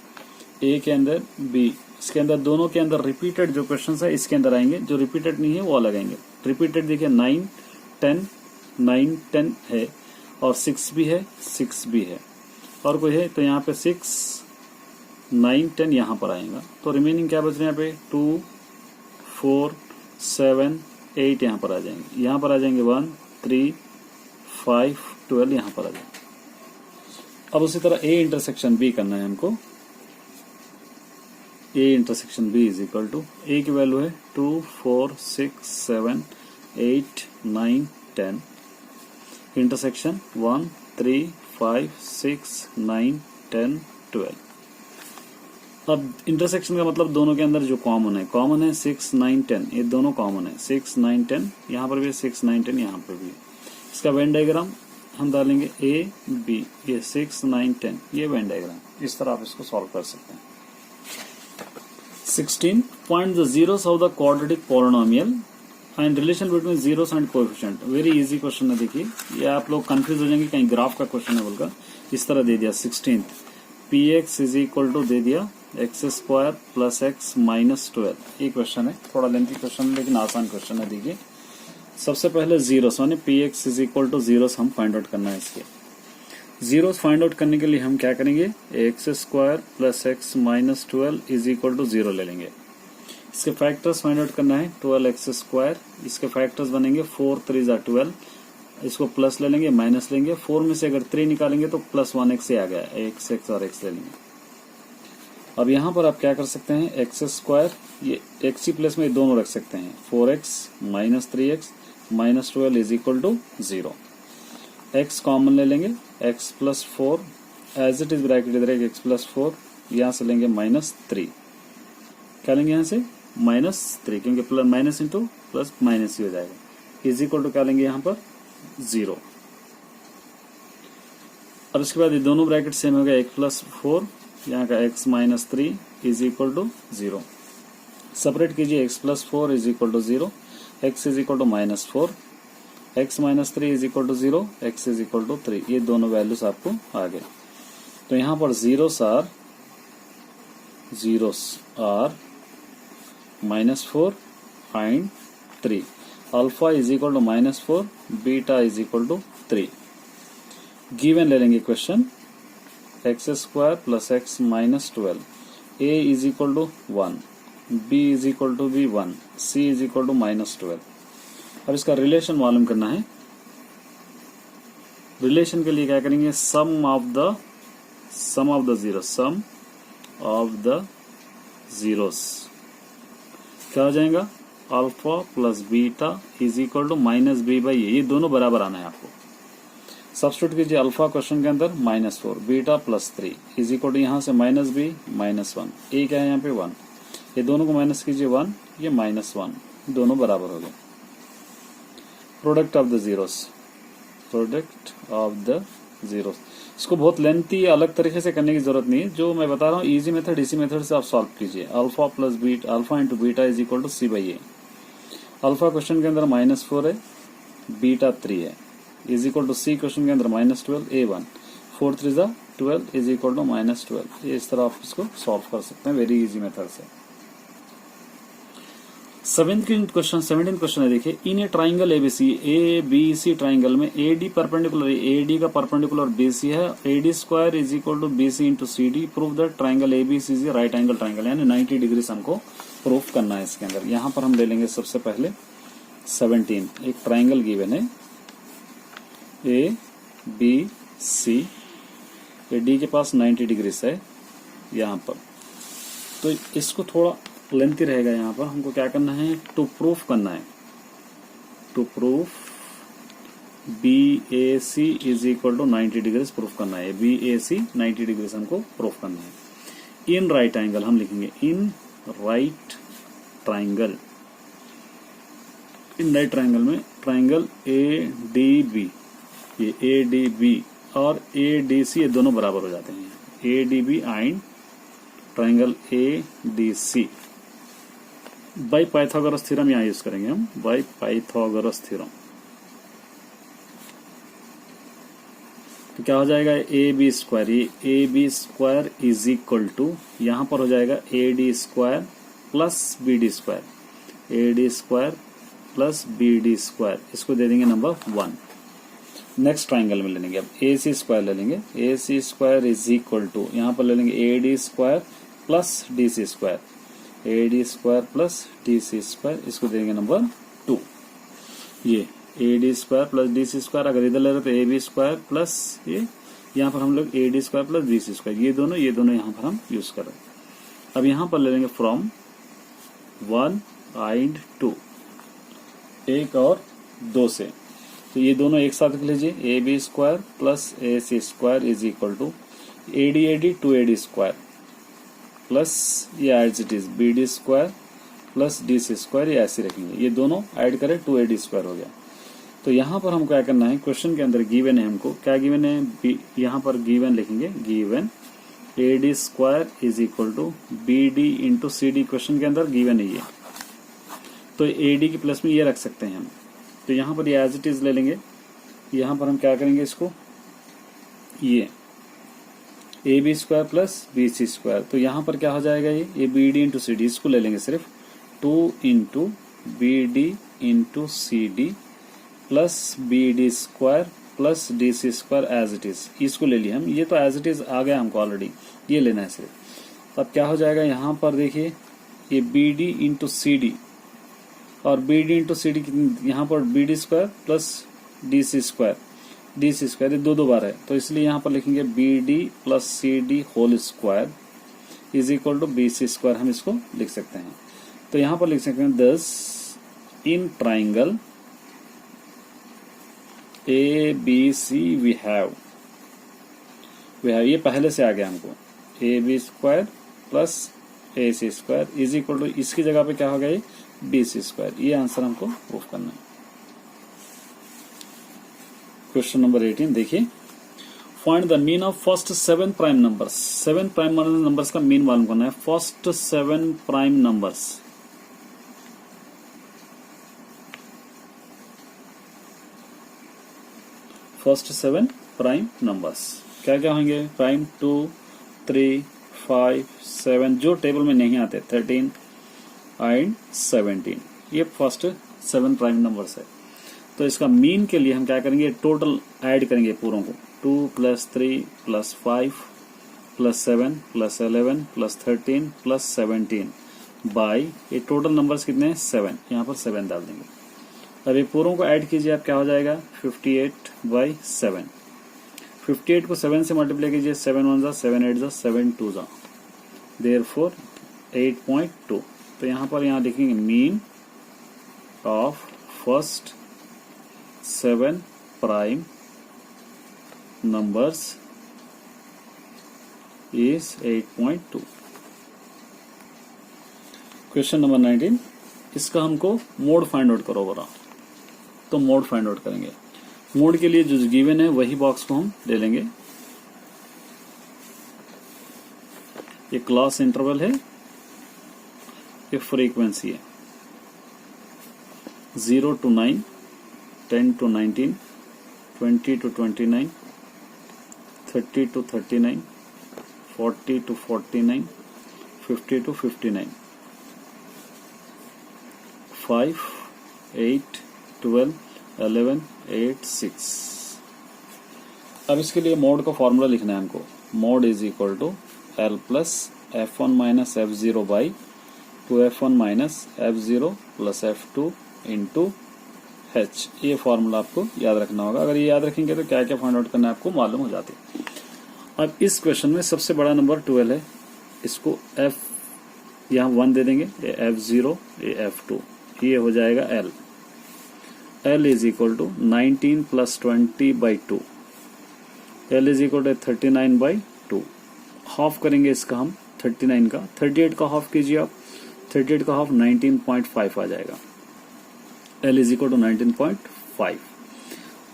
ए के अंदर बी, इसके अंदर दोनों के अंदर रिपीटेड जो क्वेश्चन है इसके अंदर आएंगे, जो रिपीटेड नहीं है वो अलग आएंगे। रिपीटेड देखिए 9 10 9 10 है और 6 भी है, 6 भी है और कोई है तो यहाँ पे 6 9 10 यहाँ पर आएगा। तो रिमेनिंग क्या बच रहे हैं? यहाँ पे 2 4 7 8 यहाँ पर आ जाएंगे। यहाँ पर आ जाएंगे 1 3 5 12 यहाँ पर आ जाएंगे। अब उसी तरह a इंटरसेक्शन b करना है हमको। a intersection b is equal to, a की वैल्यू है 2 4 6 7 8 9 10, इंटरसेक्शन 1 3 5 6 9 10 12। अब इंटरसेक्शन का मतलब दोनों के अंदर जो कॉमन है 6 9 10, ये दोनों कॉमन है। 6 9 10 यहाँ पर भी, 6 9 10 यहाँ पर भी। इसका वेन डायग्राम हम डालेंगे a b, ये 6 9 10, ये वेन डायग्राम। इस तरह आप इसको सॉल्व कर सकते हैं। 16 find the zeros of the quadratic polynomial find relation between zeros and coefficient. Very easy question है। देखिए ये आप लोग कंफ्यूज हो जाएंगे, कहीं ग्राफ का क्वेश्चन है बोलकर। इस तरह दे दिया 16 px इज इक्वल टू दे दिया x square plus x minus 12। ये क्वेश्चन है, थोड़ा लेंथी क्वेश्चन है लेकिन आसान क्वेश्चन है। देखिए सबसे पहले जीरोस माने px is equal two zeros हम फाइंड आउट करना है। इसके जीरोस फाइंड आउट करने के लिए हम क्या करेंगे? X square plus x minus 12 is equal to 0 ले लेंगे। इसके फैक्टर्स फाइंड आउट करना है 12 एक्स स्क्वायर, इसके फैक्टर्स बनेंगे 4 3 12, इसको प्लस ले लेंगे माइनस लेंगे, 4 में से अगर 3 निकालेंगे तो प्लस 1 एक्स आ गया, एक्स एक्स और एक्स ले लेंगे। अब यहाँ पर आप क्या कर सकते हैं? एक्स स्क्वायर, ये एक्स ही प्लस में दोनों रख सकते हैं, 4x minus 3x minus 12 is equal to 0। X common ले लेंगे, x plus 4 as it is bracket इधर एक्स प्लस 4, यहाँ से लेंगे माइनस 3, क्या लेंगे यहाँ से? माइनस 3, क्योंकि plus minus into plus minus ही हो जाएगा, इज इक्वल टू क्या लेंगे यहाँ पर? 0। अब इसके बाद ये दोनों ब्रैकेट सेम हो गया, एक्स प्लस 4, यहाँ का x minus 3 is equal to 0। Separate कीजिए, x plus 4 is equal to 0, x is equal to -4, x -3 is equal to 0, x is equal to 3। ये दोनों वैल्यूज आपको आ गए। तो यहां पर zeros are -4 and 3, alpha is equal to -4, beta is equal to 3। Given ले लेंगे question, x² plus x -12, a is equal to 1, b is equal to b 1, c is equal to -12। अब इसका रिलेशन मालूम करना है। रिलेशन के लिए क्या करेंगे, सम ऑफ द जीरोस क्या हो जाएगा, alpha plus beta is equal to -b/a। ये दोनों बराबर आना है आपको। सब्स्टिट्यूट कीजिए अल्फा क्वेश्चन के अंदर -4, बीटा +3 इज इक्वल टू यहाँ से -b -1, a क्या है यहाँ पे 1, ये दोनों को माइनस कीजिए 1, ये -1, दोनों बराबर हो गए। प्रोडक्ट ऑफ द जीरोस, इसको बहुत लेंथी अलग तरीके से करने की जरूरत नहीं है। जो मैं बता रहा हूँ इजी मेथड, इसी मेथड से आप सॉल्व कीजिए। Alpha into beta is equal to c/a। Alpha question के अंदर -4 है, बीटा 3 है, is equal to c question के अंदर -12, a 1, 4 3 जा 12 इज इक्वल टू -12। ये इस तरह आप इसको सॉल्व कर सकते हैं वेरी इजी मेथड से। 17th क्वेश्चन है, देखिए in a triangle ABC triangle में AD परपेंडिकुलर, AD का परपेंडिकुलर BC है, AD² is equal to BC into CD। Prove that triangle ABC is right angle triangle, यानी 90 डिग्री हमको प्रूफ करना है इसके अंदर। यहाँ पर हम ले लेंगे सबसे पहले 17, एक ट्राइंगल गिवन है ABC, AD के पास 90 डिग्री है यहाँ पर, तो इसको थोड़ा लेंथी रहेगा। यहाँ पर हमको क्या करना है, टू प्रूफ करना है, to proof BAC is equal to 90 degree proof करना है। BAC 90 डिग्री हमको प्रूफ करना है। इन राइट एंगल हम लिखेंगे, इन राइट ट्राइंगल में ट्राइंगल ADB, ये ADB और ADC ये दोनों बराबर हो जाते हैं। ADB and triangle ADC by Pythagoras theorem यहाँ यूज करेंगे हम, बाई पाइथागोरस थ्योरम। तो क्या हो जाएगा, AB² इज इक्वल टू, यहाँ पर हो जाएगा AD² plus BD², AD² plus BD², इसको दे देंगे नंबर 1। नेक्स्ट ट्राइंगल में ले लेंगे अब AC² ले लेंगे, AC² इज इक्वल टू, यहाँ पर ले लेंगे AD² plus DC², AD² plus DC², इसको देंगे नंबर 2। ये AD² प्लस DC², अगर इधर ले रहे तो AB² प्लस ये, यहाँ पर हम लोग AD² प्लस BC², ये दोनों यहाँ पर हम यूज कर रहे हैं। अब यहाँ पर ले लेंगे फ्रॉम 1 एंड 2, 1 और 2 से, तो ये दोनों एक साथ लिख लीजिए, AB² plus AC² is equal to AD 2AD² plus ये as it is BD² plus DC², ये ऐसे रखेंगे, ये दोनों ऐड करें 2AD² हो गया। तो यहाँ पर हमको क्या करना है, क्वेश्चन के अंदर गिवन है, हमको क्या गिवन है, यहाँ पर गिवन लिखेंगे, given AD² is equal to BD into CD, question के अंदर गिवन है ये, तो AD की प्लस में ये रख सकते हैं हम। तो यहाँ पर ये एज इट इज ले लेंगे, यहाँ पर हम क्या करेंगे इसको, ये AB² प्लस BC², तो यहाँ पर क्या हो जाएगा, ये BD इंटू CD, इसको ले लेंगे सिर्फ 2 into BD into CD plus BD² plus DC² as it is, इसको ले लिया हम, ये तो एज इट इज आ गया हमको ऑलरेडी, ये लेना है सिर्फ। अब क्या हो जाएगा, यहाँ पर देखिए ये BD इंटू CD और BD इंटू CD, यहाँ पर BD² प्लस DC² ये दो बार है, तो इसलिए यहाँ पर लिखेंगे BD plus CD whole square is equal to BC², हम इसको लिख सकते हैं। तो यहाँ पर लिख सकते हैं 10 in triangle ABC we have, ये पहले से आ गया हमको, AB² plus AC² is equal to, इसकी जगह पे क्या हो गया, BC², ये आंसर हमको प्रूफ करना है। क्वेश्चन नंबर 18 देखिए, find the mean of first 7 prime numbers. 7 prime numbers का मीन मालूम करना है। First 7 prime numbers, first 7 prime numbers क्या क्या होंगे? प्राइम 2, 3, 5, 7 जो टेबल में नहीं आते 13 एंड 17, ये फर्स्ट 7 प्राइम नंबर्स है। तो इसका मीन के लिए हम क्या करेंगे? टोटल ऐड करेंगे पूरों को। 2 + 3 + 5 + 7 + 11 + 13 + 17 बाई ये टोटल नंबर्स कितने हैं? 7। यहाँ पर 7 डाल देंगे। अब ये पूरों को ऐड कीजिए, आप क्या हो जाएगा? 58/7। 58 को 7 से मल्टीप्लाई कीजिए, 7 1 जा 7 8 जा 7 2 जा, देयरफॉर 8.2। तो यहाँ पर यहाँ लिखेंगे mean of first 7 prime numbers is 8.2। Question number 19, इसका हमको मोड फाइंड आउट करो बोला, तो मोड फाइंड आउट करेंगे। मोड के लिए जो गिवन है वही बॉक्स को हम ले लेंगे। ये क्लास इंटरवल है, ये फ्रीक्वेंसी है। 0 to 9, 10 to 19, 20 to 29, 30 to 39, 40 to 49, 50 to 59, 5, 8, 12, 11, 8, 6। अब इसके लिए मोड का फॉर्मूला लिखना है हमको। Mode is equal to L plus F1 minus F0 by 2F1 minus F0 plus F2 into H। ये फॉर्मूला आपको याद रखना होगा। अगर ये याद रखेंगे तो क्या क्या फाइंड आउट करना है आपको मालूम हो जाती है। अब इस क्वेश्चन में सबसे बड़ा नंबर 12 है, इसको F यहाँ 1 दे देंगे, ये F0 ये F2, ये हो जाएगा L। L is equal to 19 + 20/2, L is equal to 39/2। Half करेंगे इसका हम 39 का, 38 का हाफ कीजिए आप, 38 का हाफ 19.5 आ जाएगा। L इज इक्वल टू 19.5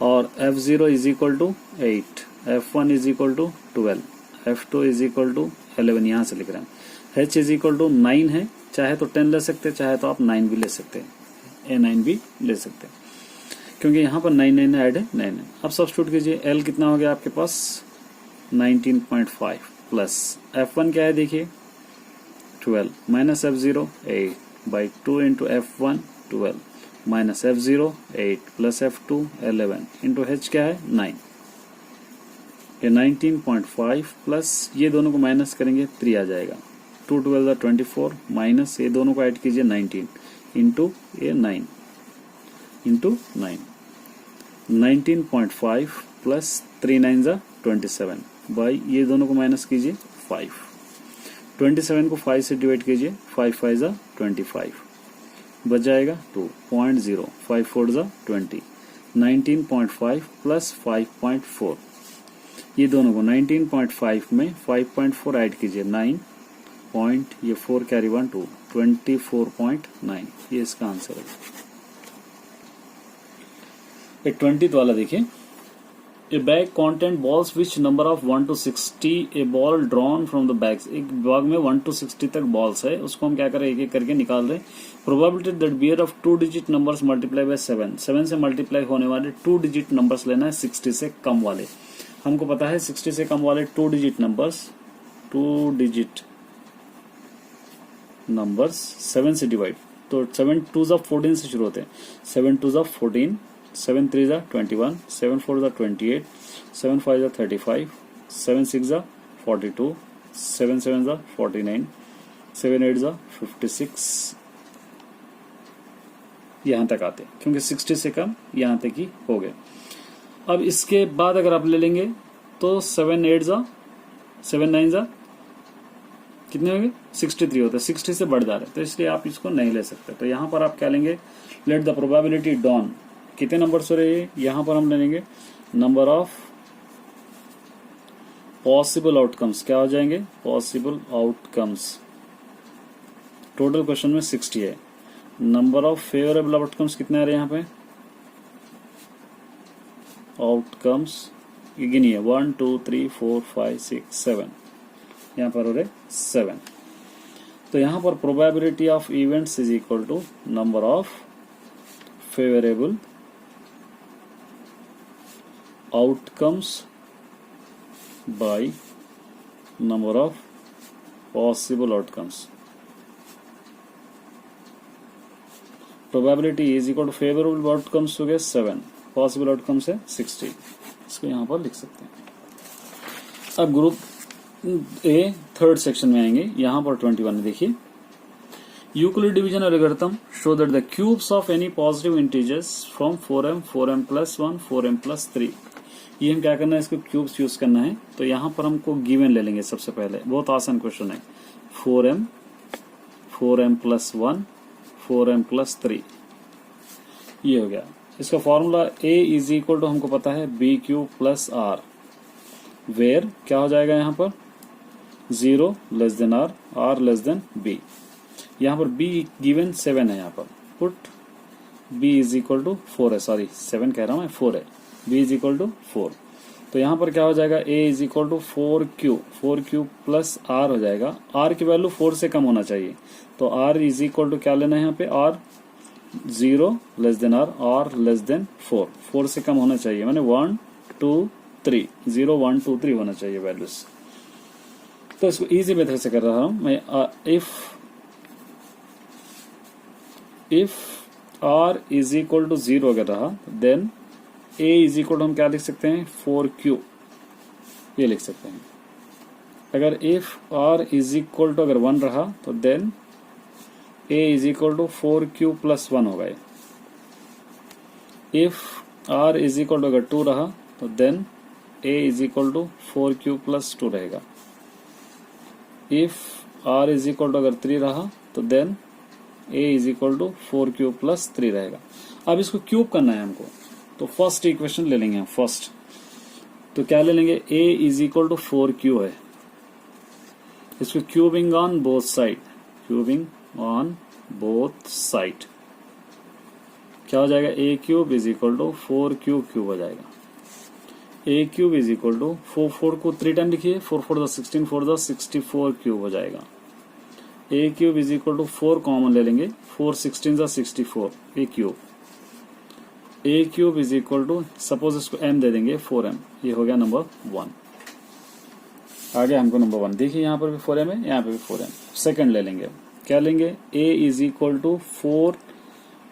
और F0 is equal to 8, F1 is equal to 12, F2 is equal to 11, यहाँ से लिख रहे हैं। H इज इक्वल टू 9 है, चाहे तो 10 ले सकते हैं, चाहे तो आप 9 भी ले सकते हैं, A9 भी ले सकते हैं, क्योंकि यहाँ पर 9 9 ऐड है 9 है। अब सब्स्टिट्यूट कीजिए, L कितना हो गया आपके पास 19.5 प्लस F1 क्या है देखिए 12 minus F0 8/2 into F1 12 minus F0 8 plus F2 11 into H क्या है 9। ये 19.5 प्लस ये दोनों को माइनस करेंगे 3 आ जाएगा, 2 12 24 माइनस ये दोनों को ऐड कीजिए 19 इंटू ये 9 इंटू 9, 19.5 प्लस 3 9 27 बाई ये दोनों को माइनस कीजिए 5, 27 को 5 से डिवाइड कीजिए, 5 5 25 बच जाएगा 2.0, 5 4 20, 19.5 प्लस 5.4, ये दोनों को 19.5 में 5.4 ऐड कीजिए 9 पॉइंट, ये 4 कैरी 1 2, 24.9, ये इसका आंसर है। एक 20th वाला देखिए, ए bag content balls which number of 1 to 60 A ball drawn from the bags. एक बैग में 1 to 60 तक बॉल्स है, उसको हम क्या करें एक एक करके निकाल रहे हैं। Probability that bear of 2 digit numbers multiply by 7, 7 से मल्टीप्लाई होने वाले 2 डिजिट नंबर्स लेना है 60 से कम वाले। हमको पता है 60 से कम वाले 2 डिजिट नंबर्स 7 से डिवाइड, तो 7 2 14 से शुरू होते हैं, 7 2 14, 7 3 21, 7 4 28, 7 5 35, 7 6 42, 7 7 49, 7 8 56, यहाँ तक आते हैं, क्योंकि 60 से कम यहाँ तक ही हो गए। अब इसके बाद अगर आप ले लेंगे तो 7 8 7 9 कितने होंगे 63 होते हैं, 60 से बढ़ जा रहे हैं, तो इसलिए आप इसको नहीं ले सकते। तो यहाँ पर आप क्या लेंगे, लेट द प्रोबेबिलिटी डॉन, कितने नंबर्स हो रहे हैं, यहाँ पर हम ले लेंगे नंबर ऑफ पॉसिबल आउटकम्स, क्या हो जाएंगे पॉसिबल आउटकम्स। टोटल क्वेश्चन में 60 है, नंबर ऑफ फेवरेबल आउटकम्स कितने आ रहे हैं यहाँ पे, आउटकम्स गिनिए 1 2 3 4 5 6 7, यहाँ पर हो रहे 7। तो यहाँ पर probability of events is equal to number of favourable outcomes by number of possible outcomes. Probability is equal to favorable outcomes हो गया 7, possible outcomes है 60. इसको यहाँ पर लिख सकते हैं. अब ग्रुप ए थर्ड सेक्शन में आएंगे. यहाँ पर 21 देखिए. Euclid division algorithm show that the cubes of any positive integers from 4m, 4m plus 1, 4m plus 3. ये हम क्या करना है, इसको क्यूब्स यूज करना है. तो यहाँ पर हमको गिवन ले लेंगे सबसे पहले. बहुत आसान क्वेश्चन है. 4m, 4m plus 1, 4m plus 3. ये हो गया. इसका formula a is equal to हमको पता है b cube plus r, where क्या हो जाएगा यहाँ पर 0 less than r less than b. यहाँ पर b गिवन 7 है. यहाँ पर put b is equal to 4 है. सॉरी 7 कह रहा हूँ मैं, 4 है. b is equal to 4. तो यहाँ पर क्या हो जाएगा, a is equal to 4 cube plus r हो जाएगा. r की वैल्यू 4 से कम होना चाहिए. तो r इज इक्वल टू क्या लेना है यहाँ पे, r 0 less than r less then 4 से कम होना चाहिए. माने 1 2 3 0 1 2 3 होना चाहिए वैल्यूज. तो इसको इजी मेथड से कर रहा हूं मैं. If r is equal to 0 अगर रहा, then a is equal to हम क्या लिख सकते हैं 4 क्यूब, ये लिख सकते हैं. अगर if r is equal to अगर 1 रहा तो then a is equal to 4 cube plus 1 होगा. If r is equal to अगर 2 रहा तो then a is equal to 4 cube plus 2 रहेगा. If r is equal to अगर 3 रहा तो then a is equal to 4 cube plus 3 रहेगा. अब इसको क्यूब करना है हमको, तो फर्स्ट इक्वेशन ले लेंगे हम. फर्स्ट तो क्या ले लेंगे, a is equal to 4 cube है. इसको cubing on both side, cubing on both side क्या हो जाएगा, a cube is equal to 4 cube हो जाएगा. a cube is equal to 4 को 3 टाइम लिखिए, 4 4 द 16 4 द 64 क्यूब हो जाएगा. a cube is equal to 4 common ले लेंगे, 4 16 द 64 a cube. a cube is equal to suppose इसको m दे देंगे 4m, ये हो गया नंबर 1. आगे हमको नंबर 1 देखिए, यहाँ पर भी 4m है, यहाँ पे भी 4m. सेकंड ले लेंगे, क्या लेंगे, a is equal to 4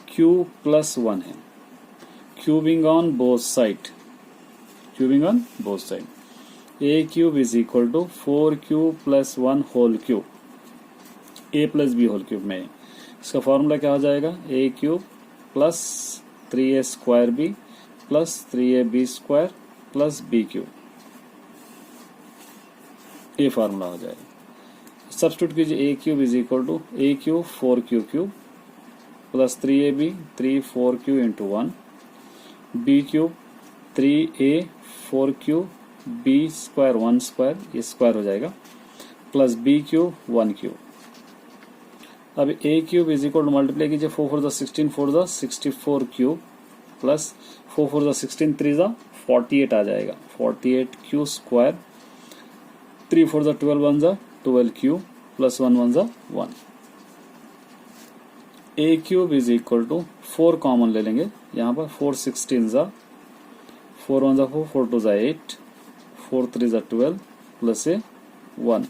cube plus 1 है. Cubing on both side, cubing on both side. a cube is equal to 4 cube plus 1 whole cube, a plus B whole cube में. इसका फॉर्मूला क्या हो जाएगा, a cube plus 3a square b plus 3ab square plus b cube, ये फॉर्मूला हो जाएगा. सब्स्टिट्यूट कीजिए, a cube is equal to a cube 4 cube plus 3ab 3 4 cube into 1, b cube 3a 4 cube b square 1 square, ये स्क्वायर हो जाएगा, प्लस b क्यूब 1 क्यूब. अब a cube is equal to multiply कीजिए, 4 4 द 16 4 द 64 क्यूब प्लस 4 4 द 16 3 द 48 आ जाएगा, 48 cube square, 3 4 the 12 1 the 12 cube plus 1 1 the 1. a cube is equal to 4 common ले लेंगे, यहाँ पर 4 16 द 4 1 द 4 4 2 द 8 4 3 द 12 प्लस 1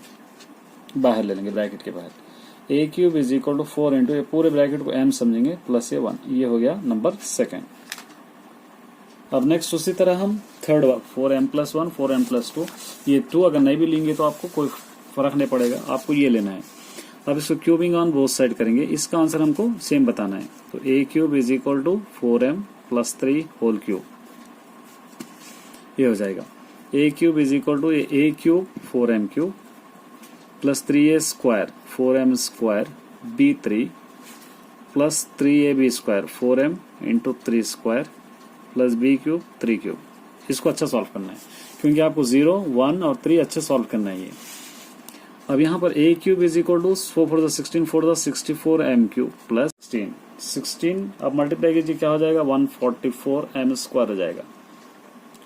बाहर ले लेंगे ब्रैकेट के बाहर. a cube is equal to 4 into, पूरे ब्रैकेट को m समझेंगे, प्लस 1. ये हो गया नंबर सेकंड. अब नेक्स्ट उसी तरह हम third 4m plus 1 4m plus 2, ये 2 अगर नहीं भी लेंगे तो आपको कोई फर्क नहीं पड़ेगा, आपको ये लेना है. अब इसको क्यूबिंग ऑन बोथ साइड करेंगे, इसका आंसर हमको सेम बताना है. तो a cube is equal to 4m plus 3 whole cube, ये हो जाएगा. a cube is equal to a cube 4m cube plus 3a square 4m square b3 plus 3ab square 4m into 3 square plus b cube 3 cube. इसको अच्छा सॉल्व करना है, क्योंकि आपको 0 1 और 3 अच्छे सॉल्व करना है. अब यहाँ पर a cube is equal to 4 4 द 16 4 द 64 m क्यूब प्लस 16. अब मल्टीप्लाई कीजिए, क्या हो जाएगा, 144 m स्क्वायर हो जाएगा.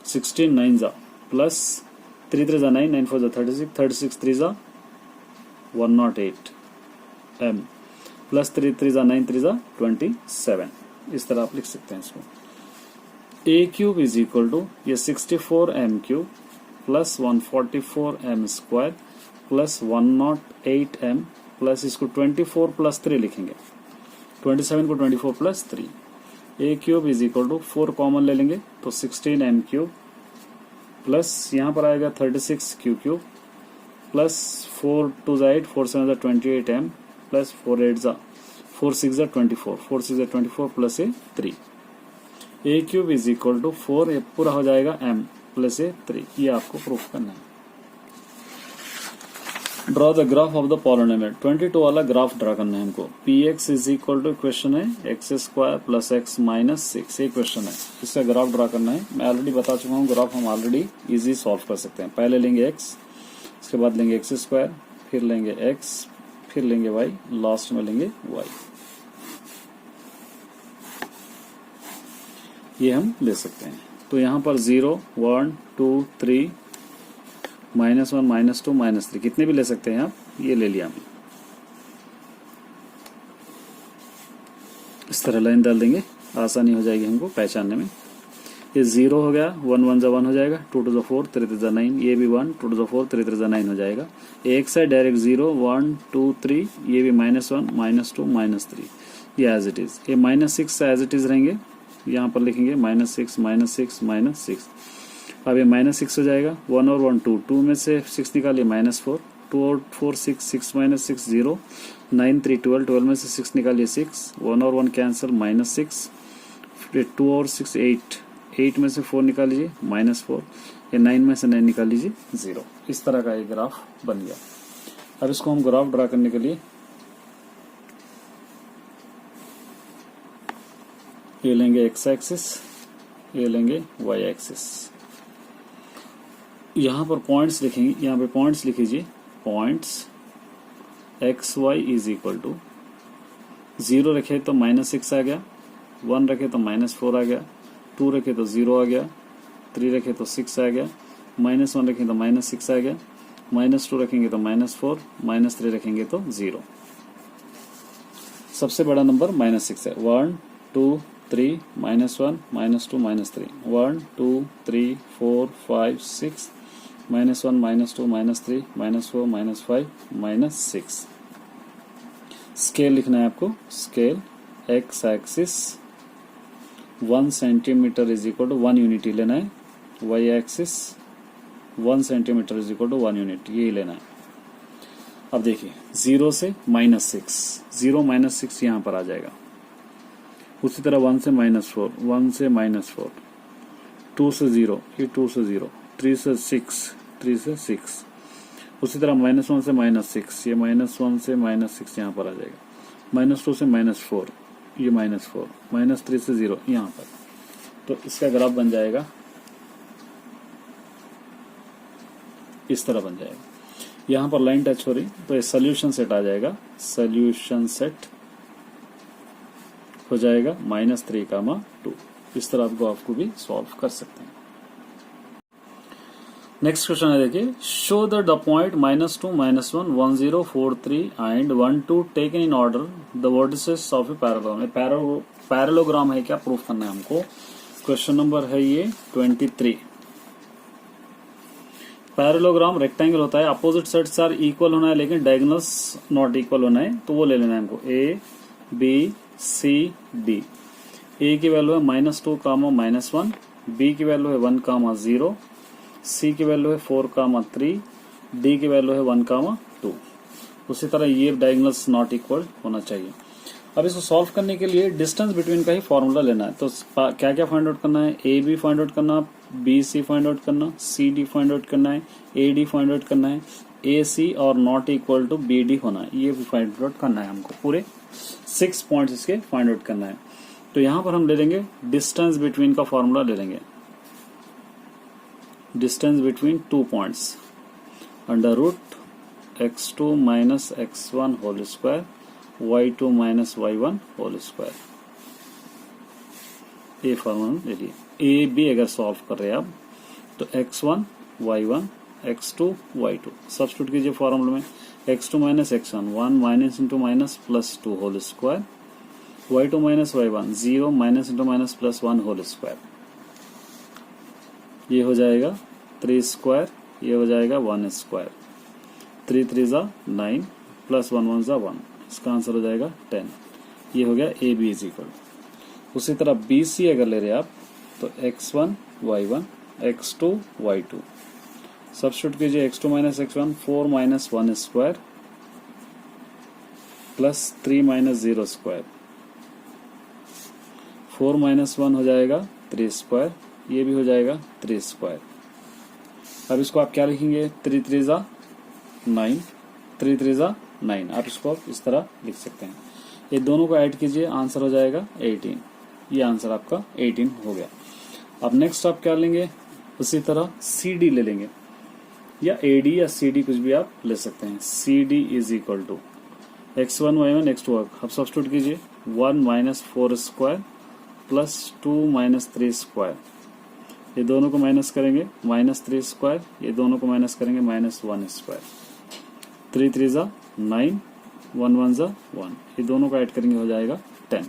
16 9 जा प्लस 3 3 जा 9 9 4 जा 36 36 3 जा 108 m प्लस 3 3 जा 9 3 जा 27. इस तरह आप लिख सकते हैं इसको. A cube is equal to ये 64 M cube plus 144 M square plus 108 M plus इसको 24 प्लस 3 लिखेंगे, 27 को 24 plus 3। A cube is equal to 4 common ले लेंगे तो 16 एम क्यूब प्लस यहाँ पर आएगा 36 क्यू cube plus 4 2 8 4 7 28 M plus 4 8 4 6 24 4 6 24 plus A 3। A cube is equal to 4 A पूरा हो जाएगा एम प्लस ए 3। ये आपको प्रूफ करना है। Draw the graph of the polynomial 22 वाला ग्राफ ड्रा करना है हमको। P x is equal to question है x square plus x minus 6, ये क्वेश्चन है, इसका ग्राफ ड्रा करना है। मैं ऑलरेडी बता चुका हूँ ग्राफ हम ऑलरेडी इजी सॉल्व कर सकते हैं। पहले लेंगे एक्स, उसके बाद लेंगे एक्स स्क्वायर, फिर लेंगे एक्स, फिर लेंगे वाई, लास्ट में लेंगे वाई। ये हम ले सकते हैं। तो यहाँ पर 0 1 2 3 -1 -2 -3 कितने भी ले सकते हैं आप, ये ले लिया हमने। इस तरह लाइन डाल देंगे, आसानी हो जाएगी हमको पहचानने में। ये 0 हो गया, 1 1 जा 1 हो जाएगा, 2 2 जा 4 3 3 जा 9, ये भी 1 2 2 जा 4 3 3 जा 9 हो जाएगा। एक साइड डायरेक्ट 0 1 2 3, ये भी -1 -2 -3, ये एज इट इज। ये -6 एज इट इज रहेंगे, यहाँ पर लिखेंगे -6 -6 -6। अब ये -6 हो जाएगा, 1 और 1 2, 2 में से 6 निकालिए -4, 2 और 4 6 6 -6 0, 9 3 12, 12 में से 6 निकालिए 6, 1 और 1 कैंसिल -6, फिर 2 और 6 8, 8 में से 4 निकाल लीजिए -4, ये 9 में से 9 निकाल लीजिए 0। इस तरह का एक ग्राफ बन गया। अब इसको हम ग्राफ ड्रा करने के लिए ये लेंगे एक्स एक्सिस, ये लेंगे वाई एक्सिस। यहाँ पर पॉइंट्स लिखेंगे, यहाँ पे पॉइंट्स लिख लीजिए, points X Y is equal to 0 रखे तो -6 आ गया, 1 रखे तो -4 आ गया, 2 रखे तो 0 आ गया, 3 रखे तो 6 आ गया, -1 रखें तो -6 आ गया, -2 रखेंगे तो -4, -3 रखेंगे तो 0। सबसे बड़ा नंबर -6 है। 1 2 3 -1 -2 -3, 1 2 3 4 5 6 -1 -2 -3 -4 -5 -6। स्केल लिखना है आपको, scale x axis 1 centimetre is equal to 1 unit ही लेना है, y axis 1 centimetre is equal to 1 unit, ये लेना है। अब देखिए 0 से -6, 0 -6 यहाँ पर आ जाएगा। उसी तरह 1 से -4, 1 से -4, 2 से 0, ये 2 से 0, 3 से 6, 3 से 6। उसी तरह -1 से -6, ये -1 से -6 यहाँ पर आ जाएगा। -2 से -4, ये -4, -3 से 0 यहाँ पर। तो इसका ग्राफ बन जाएगा, इस तरह बन जाएगा। यहाँ पर लाइन टच हो रही तो ये सोल्यूशन सेट आ जाएगा, सोल्यूशन सेट हो जाएगा -3, 2। इस तरह आपको आपको भी सॉल्व कर सकते हैं। नेक्स्ट क्वेश्चन है, देखिए show that the point -2 -1 1 0 4 3 and 1 2 taken in order the vertices of a parallelogram. Parallelogram है क्या, प्रूफ करना है हमको। क्वेश्चन नंबर है ये 23। पैरेललोग्राम रेक्टेंगल होता है, अपोजिट साइड्स आर इक्वल होना है लेकिन डायगोनल्स नॉट इक्वल होना है, तो वो ले लेना है हमको। A B C D. ए की वैल्यू है -2, -1, बी की वैल्यू है 1, 0, सी की वैल्यू है 4, 3, डी की वैल्यू है 1, 2। उसी तरह ये डायगोनल्स नॉट इक्वल होना चाहिए। अब इसको सॉल्व करने के लिए डिस्टेंस बिटवीन का ही फॉर्मूला लेना है। तो क्या क्या फाइंड आउट करना है, ए बी फाइंड आउट करना, बी सी फाइंड आउट करना, सी डी फाइंड आउट करना है, ए डी फाइंड आउट करना है, ए सी और not equal to B D होना है, ये भी फाइंड आउट करना है हमको। पूरे 6 पॉइंट्स इसके फाइंड आउट करना है। तो यहां पर हम ले लेंगे डिस्टेंस बिटवीन का फॉर्मूला ले लेंगे, distance between 2 points √ x2 - x1 whole square y2 - y1 whole square. ये फॉर्मूला ले लिए। ए बी अगर सॉल्व कर रहे हैं आप तो x1 y1 x2 y2 substitute कीजिए फॉर्मूला में। x2 - x1 1 minus into minus plus 2 whole square, y2 - y1 0 minus into minus plus 1 whole square. ये हो जाएगा 3 स्क्वायर, ये हो जाएगा 1 स्क्वायर, 3 3 ज़ा 9 प्लस 1 1 ज़ा 1, इसका आंसर हो जाएगा 10। ये हो गया ए बी इज इक्वल। उसी तरह बी सी अगर ले रहे आप तो x1 y1 x2 y2, substitute कीजिए x2 minus x1 4 minus 1 square plus 3 minus 0 square, 4 minus 1 हो जाएगा 3 स्क्वायर, ये भी हो जाएगा 3 स्क्वायर। अब इसको आप क्या लिखेंगे, 3 3 ज़ा 9, 3 3 ज़ा 9, आप इसको आप इस तरह लिख सकते हैं। ये दोनों को ऐड कीजिए, आंसर हो जाएगा 18। ये आंसर आपका 18 हो गया। अब नेक्स्ट आप क्या लेंगे, उसी तरह सी डी ले लेंगे, या ए डी या सी डी कुछ भी आप ले सकते हैं। C D is equal to x1 y1 x2, अब सब्स्टिट्यूट कीजिए 1 minus 4 square plus 2 minus 3 square, ये दोनों को माइनस करेंगे माइनस 3 स्क्वायर, ये दोनों को माइनस करेंगे माइनस 1 स्क्वायर, 3 3 ज़ा 9, 1 1 ज़ा 1, ये दोनों को ऐड करेंगे हो जाएगा 10।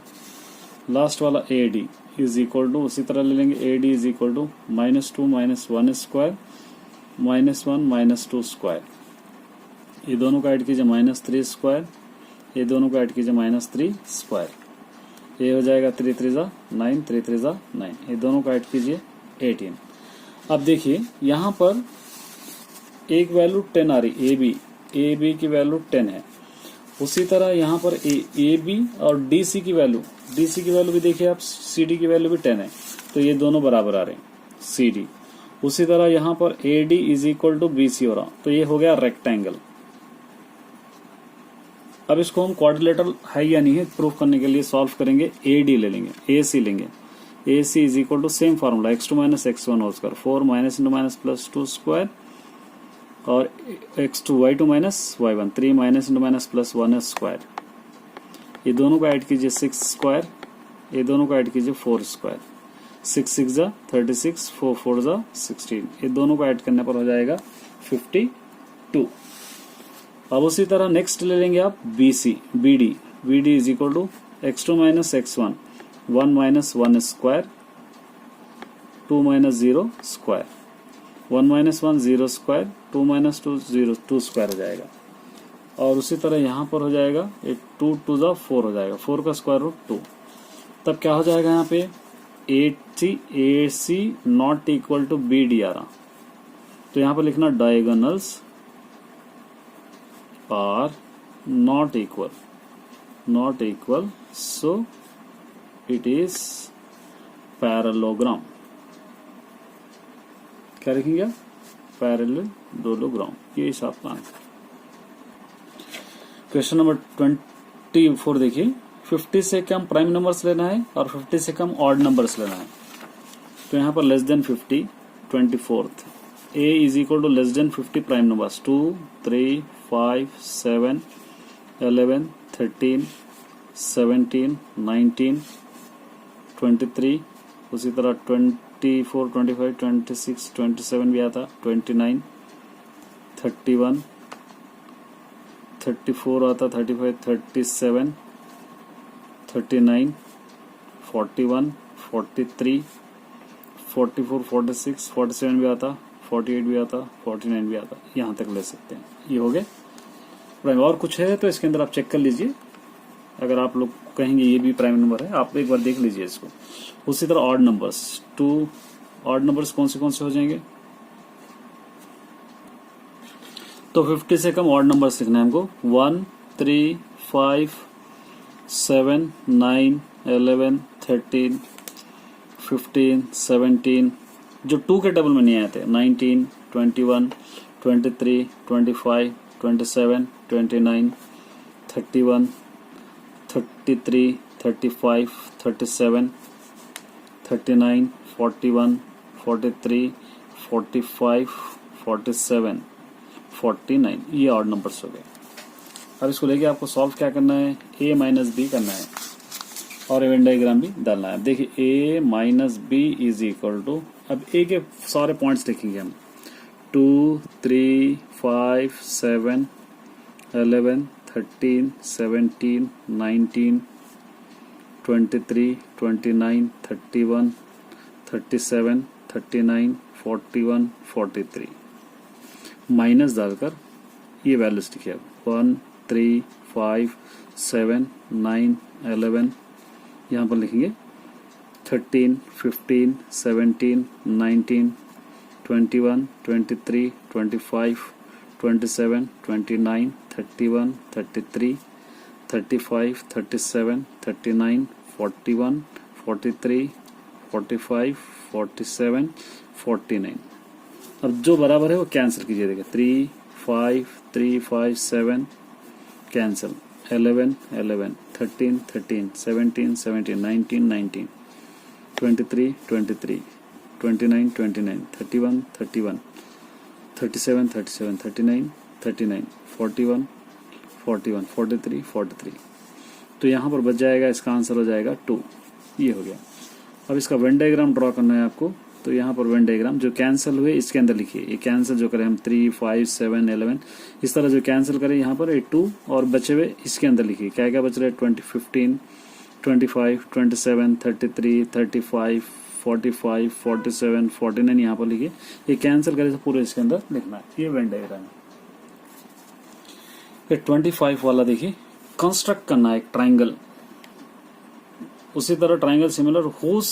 लास्ट वाला A D is equal to, उसी तरह ले लेंगे A D is equal to -2 minus 1 square -1 minus 2 square, ये दोनों को ऐड कीजिए -3 स्क्वायर, ये दोनों को ऐड कीजिए -3 स्क्वायर, ये हो जाएगा 3 3 ज़ा 9, 3 3 ज़ा 9, ये दोनों को ऐड कीजिए 18। अब देखिए यहाँ पर एक वैल्यू 10 आ रही, ए बी की वैल्यू 10 है। उसी तरह यहाँ पर ए बी और डी सी की वैल्यू भी देखिए आप, सी डी की वैल्यू भी 10 है, तो ये दोनों बराबर आ रहे हैं सी डी। उसी तरह यहाँ पर A D is equal to B C हो रहा, तो ये हो गया रेक्टेंगल। अब इसको हम क्वाड्रिलेटरल है या नहीं है प्रूफ करने के लिए सॉल्व करेंगे, ए डी ले लेंगे, ए सी लेंगे, A C is equal to same formula x2 minus x1 whole square, 4 minus into minus plus 2 square, और x2 y2 minus y1 3 minus into minus plus 1 square, ये दोनों को ऐड कीजिए 6 स्क्वायर, ये दोनों को ऐड कीजिए 4 स्क्वायर, 6 6 ज़ा 36, 4 4 ज़ा 16, ये दोनों को ऐड करने पर हो जाएगा 52। अब उसी तरह नेक्स्ट ले लेंगे आप B C, B D is equal to x2 minus x1 1 minus 1 square 2 minus 0 square, 1 minus 1 0 square, 2 minus 2 0 2 square हो जाएगा। और उसी तरह यहाँ पर हो जाएगा 2 2 ज़ा 4 हो जाएगा, 4 का स्क्वायर रूट 2। तब क्या हो जाएगा यहाँ पे A C not equal to B D आ रहा, तो यहाँ पर लिखना diagonals are not equal, so it is parallelogram. क्या लिखेंगे, पैरेललोग्राम, ये हिसाब का आंसर। क्वेश्चन नंबर 24 देखिए, 50 से कम प्राइम नंबर्स लेना है और 50 से कम ऑड नंबर्स लेना है। तो यहाँ पर less than 50, 24th, a is equal to less than 50 prime numbers 2 3 5 7 11 13 17 19 23, उसी तरह 24 25 26 27 भी आता, 29 31 34 आता, 35 37 39 41 43 44 46 47 भी आता, 48 भी आता, 49 भी आता, यहाँ तक ले सकते हैं। ये हो गए प्राइम। और कुछ है तो इसके अंदर आप चेक कर लीजिए, अगर आप लोग कहेंगे ये भी प्राइम नंबर है, आप एक बार देख लीजिए इसको। उसी तरह ऑड नंबर्स, 2 ऑड नंबर्स कौन से हो जाएंगे, तो 50 से कम ऑड नंबर्स लिखना है हमको, 1 3 5 7 9 11 13 15 17, जो 2 के टेबल में नहीं आए थे, 19 21 23 25 27 29 31 33 35 37 39 41 43 45 47 49, ये ऑड नंबर्स हो गए। अब इसको लेके आपको सॉल्व क्या करना है, a माइनस बी करना है और वेन डायग्राम भी डालना है। देखिए a minus B is equal to, अब a के सारे पॉइंट्स लिखेंगे हम, 2 3 5 7 11 13 17 19 23 29 31 37 39, 41, 43 माइनस डालकर ये वैल्यूज लिखिए 1, 3, 5, 7, 9, 11 यहाँ पर लिखेंगे 13, 15, 17, 19, 21, 23, 25, 27, 29, 31, 33, 35, 37, 39, 41, 43, 45, 47, 49। अब जो बराबर है वो कैंसिल कीजिए। देखिए 3, 5, 3, 5, 7 कैंसिल, 11, 11, 13, 13, 17, 17, 19, 19, 23, 23, 29, 29, 31, 31, 37, 37, 39, 39, 41, 41, 43, 43। तो यहाँ पर बच जाएगा, इसका आंसर हो जाएगा 2। ये हो गया। अब इसका वेन डायग्राम ड्रॉ करना है आपको। तो यहाँ पर वेन डायग्राम जो कैंसिल हुए इसके अंदर लिखिए। ये कैंसिल जो करें हम 3, 5, 7, 11 इस तरह जो कैंसिल करें यहाँ पर 2 और बचे हुए इसके अंदर लिखिए। क्या क्या बच रहा है 20, 15, 25, 27, 33, 35, 45, 47, 49 यहाँ पर लिखिए। ये कैंसिल करें तो पूरे इसके अंदर लिखना है। ये वेन डायग्राम है। 25 वाला देखिए, कंस्ट्रक्ट करना है एक ट्राइंगल। उसी तरह triangle similar whose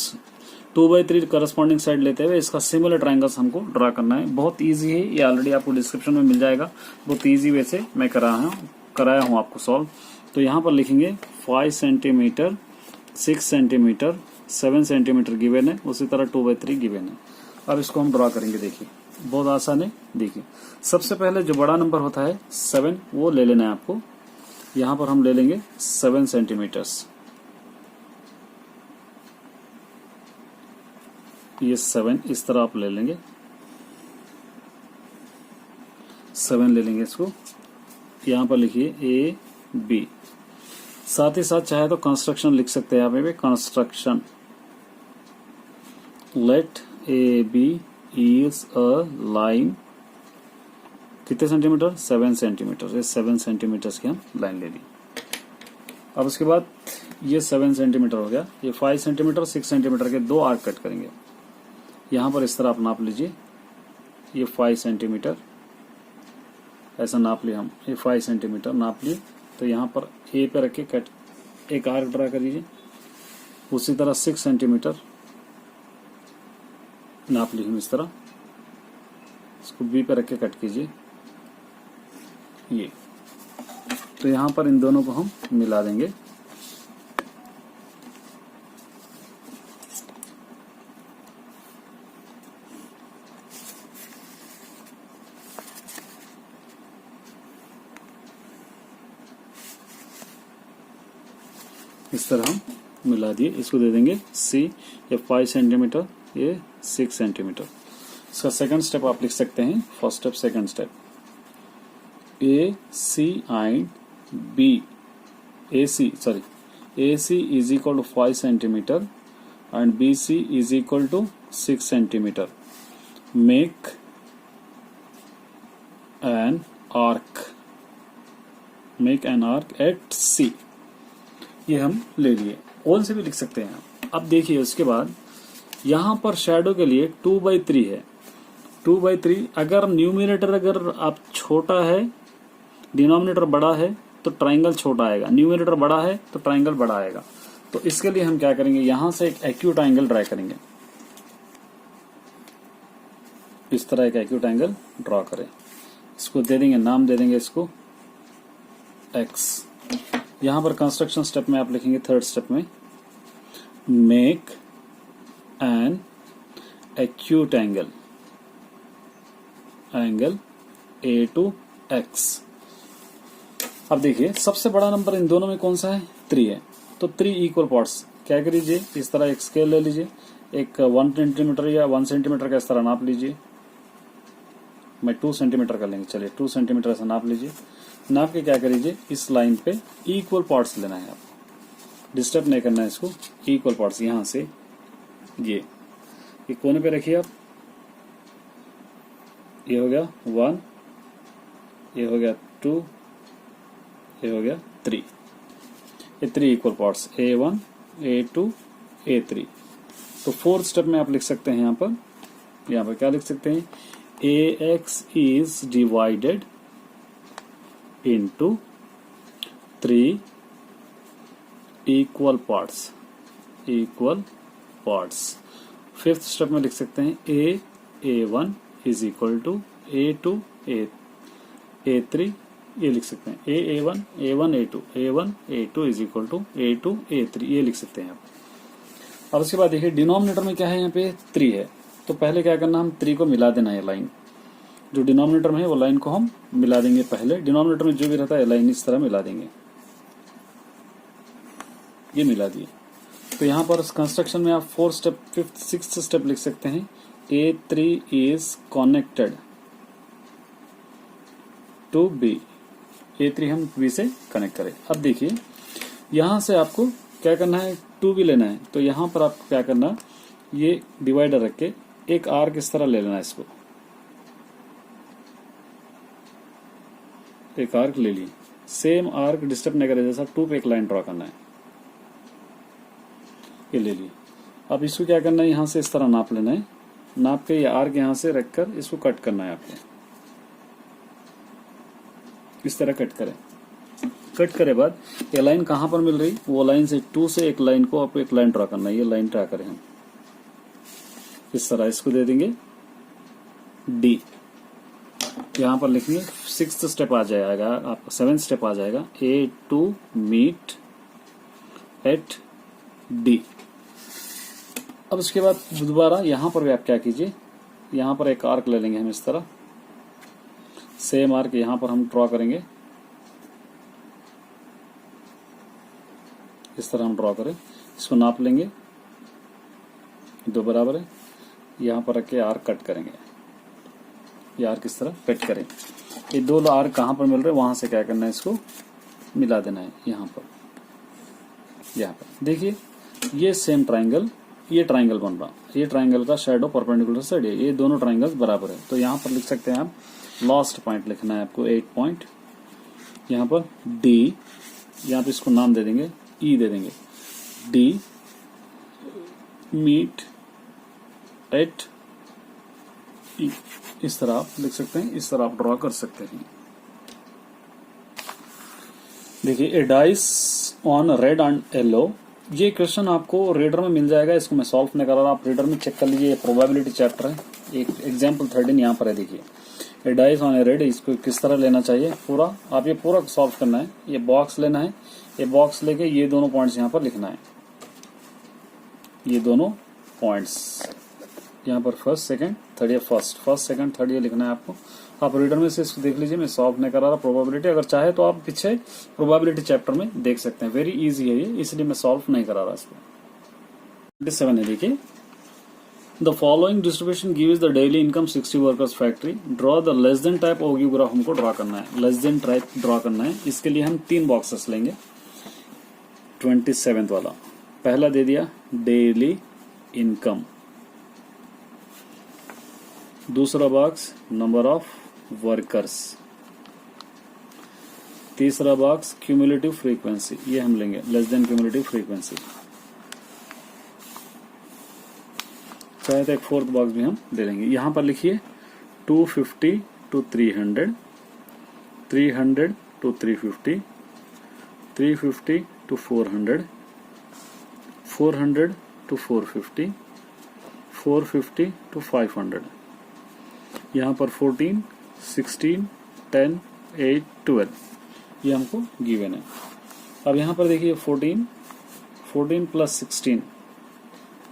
2/3 corresponding side लेते हुए इसका सिमिलर ट्राइंगल्स हमको ड्रा करना है। बहुत इजी है ये, ऑलरेडी आपको डिस्क्रिप्शन में मिल जाएगा। बहुत इजी वे से मैं कराया हूँ आपको सॉल्व। तो यहाँ पर लिखेंगे 5 सेंटीमीटर, 6 सेंटीमीटर, 7 सेंटीमीटर गिवन है। उसी तरह 2/3 गिवन है। अब इसको हम ड्रा करेंगे। देखिए बहुत आसान है। देखिए सबसे पहले जो बड़ा नंबर होता है 7 वो ले लेना है आपको। यहाँ पर हम ले लेंगे 7 सेंटीमीटर्स। ये 7 इस तरह आप ले लेंगे, 7 ले लेंगे इसको। यहाँ पर लिखिए AB। साथ ही साथ चाहे तो कंस्ट्रक्शन लिख सकते हैं यहाँ पे भी, construction. Let AB is a line. कितने सेंटीमीटर 7 सेंटीमीटर। ये 7 सेंटीमीटर की हम लाइन ले ली। अब उसके बाद ये 7 सेंटीमीटर हो गया। ये 5 सेंटीमीटर, 6 सेंटीमीटर के 2 आर्क कट करेंगे। यहाँ पर इस तरह आप नाप लीजिए। ये 5 सेंटीमीटर ऐसा नाप लिया हम। ये 5 सेंटीमीटर नाप लिए। तो यहाँ पर ए पे रख के कट एक आर्क ड्रा कर लीजिए। उसी तरह 6 सेंटीमीटर नाप ली हम इस तरह। इसको बी पे रख के कट कीजिए। ये तो यहाँ पर इन दोनों को हम मिला देंगे। इस तरह हम मिला दिए। इसको दे देंगे सी। ये 5 सेंटीमीटर, ये 6 सेंटीमीटर। इसका सेकंड स्टेप आप लिख सकते हैं। First step, second step. AC and AC is equal to 5 centimeter and BC is equal to 6 centimeter. Make an arc at C। ये हम ले लिए। ऑल से भी लिख सकते हैं। अब देखिए उसके बाद यहाँ पर शैडो के लिए 2/3 है। 2/3 अगर न्यूमिनेटर अगर आप छोटा है, डिनोमिनेटर बड़ा है तो ट्राइंगल छोटा आएगा, न्यूमिनेटर बड़ा है तो ट्राइंगल बड़ा आएगा। तो इसके लिए हम क्या करेंगे, यहां से एक एक्यूट एंगल ड्रा करेंगे। इस तरह एक एक्यूट एंगल ड्रॉ करें। इसको दे देंगे, नाम दे देंगे इसको X। यहां पर कंस्ट्रक्शन स्टेप में आप लिखेंगे, थर्ड स्टेप में, make an acute angle A to X। अब देखिए सबसे बड़ा नंबर इन दोनों में कौन सा है, 3 है। तो 3 इक्वल पार्ट्स क्या करिए, इस तरह एक स्केल ले लीजिए, एक 1 सेंटीमीटर या 1 सेंटीमीटर का इस तरह नाप लीजिए। मैं 2 सेंटीमीटर कर लेंगे, चलिए 2 सेंटीमीटर ऐसा नाप लीजिए। नाप के क्या करिए, इस लाइन पे इक्वल पार्ट्स लेना है आपको, डिस्टर्ब नहीं करना है इसको। इक्वल पार्ट्स यहां से ये कोने पे रखिए आप। ये हो गया 1, ये हो गया 2, ये हो गया 3। ये 3 equal parts, A1, A2, A3। तो फोर्थ स्टेप में आप लिख सकते हैं यहाँ पर यहाँ पर क्या लिख सकते हैं, ax is divided into 3 equal parts. Fifth step में लिख सकते हैं a1 is equal to a2 a3, ये लिख सकते हैं a1 a2 a1 a2 is equal to a2 a3, ये लिख सकते हैं आप। अब उसके बाद देखिए डिनोमिनेटर में क्या है, यहाँ पे 3 है, तो पहले क्या करना, हम 3 को मिला देना है, लाइन जो डिनोमिनेटर में है वो लाइन को हम मिला देंगे। पहले डिनोमिनेटर में जो भी रहता है लाइन इस तरह मिला देंगे, ये मिला दिए। तो यहाँ पर कंस्ट्रक्शन में आप 4 स्टेप 5th 6th स्टेप लिख सकते हैं, A3 is connected to B, A3 हम B से कनेक्ट करें। अब देखिए यहाँ से आपको क्या करना है, 2 भी लेना है, तो यहाँ पर आपको क्या करना, ये डिवाइडर रख के एक आर्क इस तरह ले लेना है, इसको एक आर्क ले लिए, सेम आर्क डिस्टर्ब नहीं करे जैसा 2 पे एक लाइन ड्रॉ करना है, ये ले लिए। अब इसको क्या करना है, यहाँ से इस तरह नाप लेना है, नाप के ये आर्क यहाँ से रखकर इसको कट करना है आपको, इस तरह कट करें। कट करे बाद ये लाइन कहाँ पर मिल रही, वो लाइन से 2 से एक लाइन को आपको एक लाइन ड्रॉ करना है, ये लाइन ड्रॉ करें हम इस तरह, इसको दे देंगे डी, यहाँ पर लिखेंगे 6th स्टेप आ जाएगा आपका, 7th स्टेप आ जाएगा A2 मीट एट डी। अब उसके बाद दोबारा यहाँ पर भी आप क्या कीजिए, यहाँ पर एक आर्क ले लेंगे हम इस तरह, सेम आर्क यहाँ पर हम ड्रॉ करेंगे, इस तरह हम ड्रॉ करें, इसको नाप लेंगे 2 बराबर है, यहाँ पर रख के आर्क कट करेंगे, ये आर्क इस तरह कट करें। ये 2 आर्क कहाँ पर मिल रहे हैं, वहां से क्या करना है, इसको मिला देना है यहाँ पर। देखिए ये सेम ट्राइंगल, ये ट्राइंगल बन रहा, ये ट्राइंगल का शेडो परपेंडिकुलर साइड है, ये दोनों ट्राइंगल्स बराबर है। तो यहाँ पर लिख सकते हैं आप, लास्ट पॉइंट लिखना है आपको 8 पॉइंट, यहाँ पर डी, यहाँ पे इसको नाम दे देंगे, ई दे देंगे, डी मीट एट ई, इस तरह आप लिख सकते हैं, इस तरह आप ड्रॉ कर सकते हैं। देखिए a dice on red and yellow, ये क्वेश्चन आपको रीडर में मिल जाएगा, इसको मैं सॉल्व नहीं कर रहा, आप रीडर में चेक कर लीजिए, प्रोबेबिलिटी चैप्टर है, एक एग्जाम्पल 13 यहाँ पर है। देखिए a dice on A red, इसको किस तरह लेना चाहिए पूरा, आप ये पूरा सॉल्व करना है। ये बॉक्स लेना है, ये बॉक्स लेके ये दोनों पॉइंट्स यहाँ पर लिखना है, ये दोनों पॉइंट्स यहाँ पर फर्स्ट सेकंड थर्ड, या फर्स्ट सेकंड थर्ड ये लिखना है आपको। आप रीडर में से इसको देख लीजिए, मैं सॉल्व नहीं करा रहा प्रोबेबिलिटी, अगर चाहे तो आप पीछे प्रोबेबिलिटी चैप्टर में देख सकते हैं, वेरी इजी है ये, इसलिए मैं सॉल्व नहीं करा रहा इसको। 27 है, देखिए the following distribution gives the daily income 60 workers factory, draw the less than type ogive graph, हमको ड्रॉ करना है, लेस देन टाइप ड्रॉ करना है। इसके लिए हम 3 बॉक्सेस लेंगे। 27 वाला पहला दे दिया डेली इनकम, दूसरा बॉक्स नंबर ऑफ वर्कर्स, तीसरा बॉक्स क्यूमुलेटिव फ्रीक्वेंसी, ये हम लेंगे लेस देन क्यूमुलेटिव फ्रीक्वेंसी, चाहे तो एक 4th बॉक्स भी हम दे देंगे। यहां पर लिखिए 250 to 300, 300 to 350, 350 to 400, 400 to 450, 450 to 500, यहाँ पर 14, 16, 10, 8, 12 ये हमको गिवन है। अब यहाँ पर देखिए 14 प्लस 16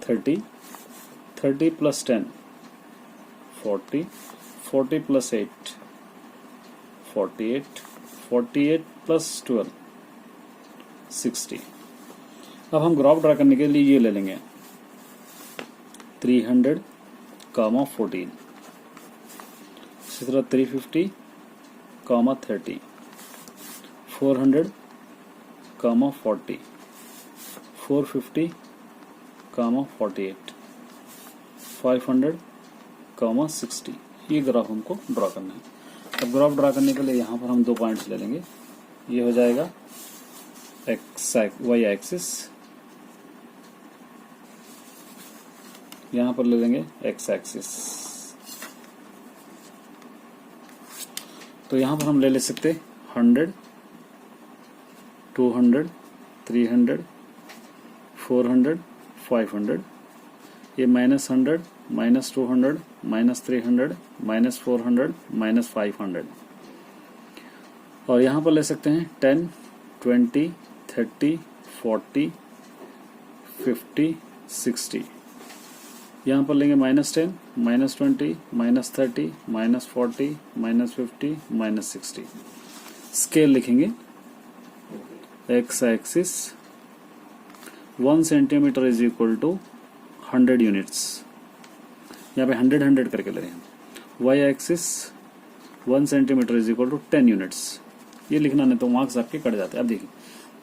30, 30 प्लस 10 40, 40 प्लस 8 48, 48 प्लस 12 60। अब हम ग्राफ ड्रा करने के लिए ये ले लेंगे 300, 14, इसी तरह 350, 30, 400, 40, 450, 48, 500, 60, ये ग्राफ हमको ड्रॉ करना है। अब ग्राफ ड्रॉ करने के लिए यहाँ पर हम 2 पॉइंट्स ले लेंगे, ये हो जाएगा वाई एक्सिस, यहां पर ले लेंगे एक्स एक्सिस। तो यहां पर हम ले सकते 100, 200, 300, 400, 500। ये -100, -200, -300, -400, -500। और यहां पर ले सकते हैं 10, 20, 30, 40, 50, 60। यहां पर लेंगे -10, -20, -30, -40, -50, -60। स्केल लिखेंगे X axis 1 centimetre is equal to 100 units. यहाँ पे 100 100 करके ले रहे हैं। Y axis 1 centimetre is equal to 10 units. ये लिखना नहीं तो मार्क्स आपके कट जाते हैं। अब देखिए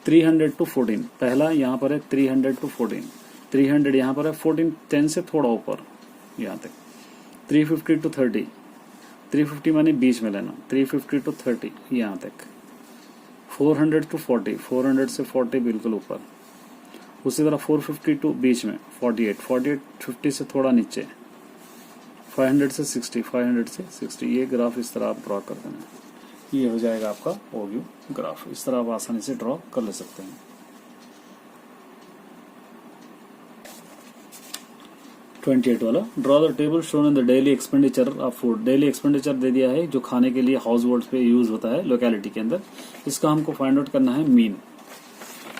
300 to 14, पहला यहाँ पर है 300 to 14, 300 यहाँ पर है 14 10 से थोड़ा ऊपर यहाँ तक। 350 to 30, 350 माने बीच में लेना, 350 to 30 यहाँ तक। 400 to 40, 400 से 40 बिल्कुल ऊपर। उसी तरह 450 टू बीच में 48, 48 50 से थोड़ा नीचे। 500 से 60, 500 से 60। ये ग्राफ इस तरह आप ड्रॉ कर देना। ये हो जाएगा आपका ओव्यू ग्राफ। इस तरह आप आसानी से ड्रॉ कर ले सकते हैं। 28 वाला, draw the table shown in the daily expenditure of food. Daily expenditure दे दिया है जो खाने के लिए हाउस होल्ड पे यूज होता है लोकेलिटी के अंदर। इसका हमको फाइंड आउट करना है मीन।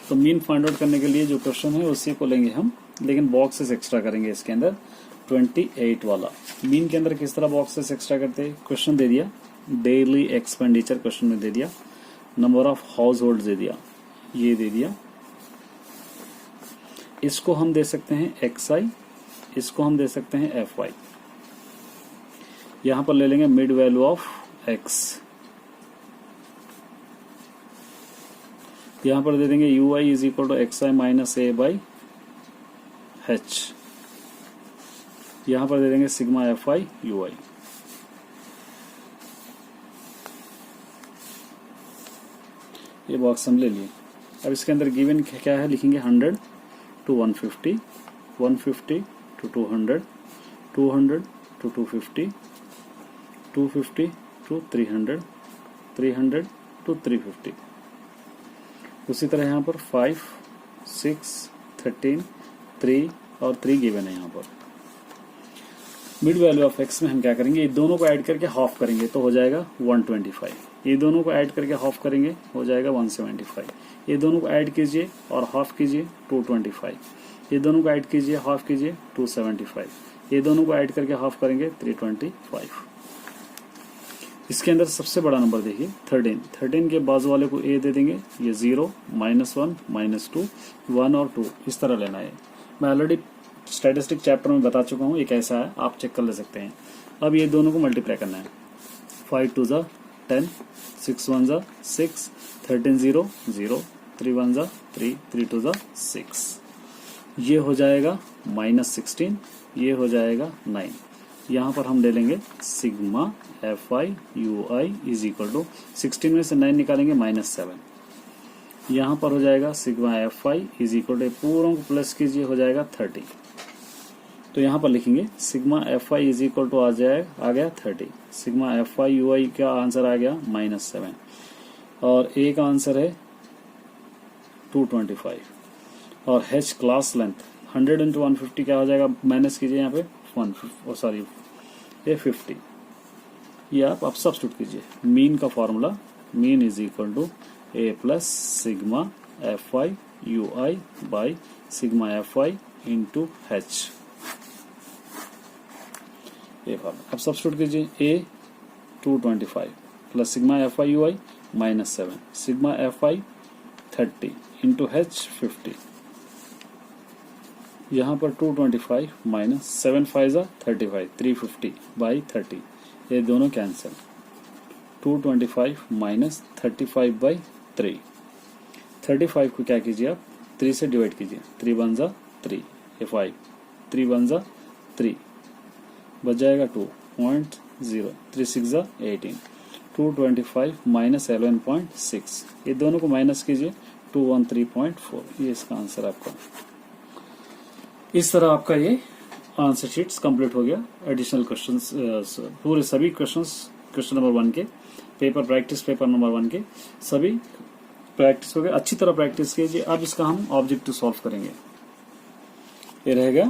तो मीन फाइंड आउट करने के लिए जो क्वेश्चन है उसी को लेंगे हम, लेकिन बॉक्सेस एक्स्ट्रा करेंगे इसके अंदर। 28 वाला मीन के अंदर किस तरह बॉक्सेस एक्स्ट्रा करते हैं। क्वेश्चन दे दिया, डेली एक्सपेंडिचर क्वेश्चन में दे दिया, नंबर ऑफ हाउस होल्ड दे दिया, ये दे दिया। इसको हम दे सकते हैं XI, इसको हम दे सकते हैं FY। यहां पर ले लेंगे मिड वैल्यू ऑफ X। यहां पर दे देंगे UI is equal to XI minus A by H। यहां पर दे देंगे सिग्मा FI UI। ये बॉक्स हम ले लिए। अब इसके अंदर गिवन क्या है लिखेंगे 100 to 150, 150 to 200, 200 to 250, 250 to 300, 300 to 350। उसी तरह यहाँ पर 5, 6, 13, 3 और 3 गिवन है यहाँ पर। मिड वैल्यू ऑफ एक्स में हम क्या करेंगे, ये दोनों को ऐड करके हाफ करेंगे तो हो जाएगा 125। ये दोनों को ऐड करके हाफ करेंगे हो जाएगा 175। ये दोनों को ऐड कीजिए और हाफ कीजिए 225। ये दोनों को ऐड कीजिए हाफ कीजिए 275। ये दोनों को ऐड करके हाफ करेंगे 325। इसके अंदर सबसे बड़ा नंबर देखिए 13। 13 के बाजू वाले को ए दे देंगे, ये 0, -1, -2, 1 और 2 इस तरह लेना है। मैं ऑलरेडी स्टैटिस्टिक चैप्टर में बता चुका हूँ ये कैसा है, आप चेक कर ले सकते हैं। अब ये दोनों को मल्टीप्लाई करना है। 5 2 ज़ा 10, 6 1 ज़ा 6, 13 0 0, 3 1 ज़ा 3, 3 2 ज़ा 6। ये हो जाएगा -16, ये हो जाएगा 9। यहाँ पर हम ले लेंगे sigma FI UI is equal to 16 में से 9 निकालेंगे -7। यहाँ पर हो जाएगा sigma FI is equal to पूरों को प्लस कीजिए हो जाएगा 30। तो यहाँ पर लिखेंगे sigma FI is equal to आ गया 30। सिग्मा FI UI का आंसर आ गया -7 और A का आंसर है 225 और H क्लास लेंथ 100 इंटू 150 क्या हो जाएगा, माइनस कीजिए यहाँ पे 50। ये आप सब्स्टिट्यूट कीजिए। मीन का formula, mean is equal to A plus sigma FI UI by sigma FI into H। ये फॉर्मूला अब सब्स्टिट्यूट कीजिए। A 225 plus sigma FI UI -7, sigma FI 30 into H 50। यहाँ पर 225 माइनस 7 5 ज़ा 35, 350 बाई 30। ये दोनों कैंसिल। 225 minus 35 by 3। 35 को क्या कीजिए आप 3 से डिवाइड कीजिए। 3 1 ज़ा 3, ये 5, 3 1 ज़ा 3, बच जाएगा 2.0, 3 6 ज़ा 18। 225 माइनस 11.6, ये दोनों को माइनस कीजिए 213.4। ये इसका आंसर आपका। इस तरह आपका ये आंसर शीट्स कंप्लीट हो गया। एडिशनल क्वेश्चंस पूरे सभी क्वेश्चंस क्वेश्चन नंबर 1 के पेपर प्रैक्टिस पेपर नंबर 1 के सभी प्रैक्टिस हो गए। अच्छी तरह प्रैक्टिस कीजिए। अब इसका हम ऑब्जेक्टिव सॉल्व करेंगे। ये रहेगा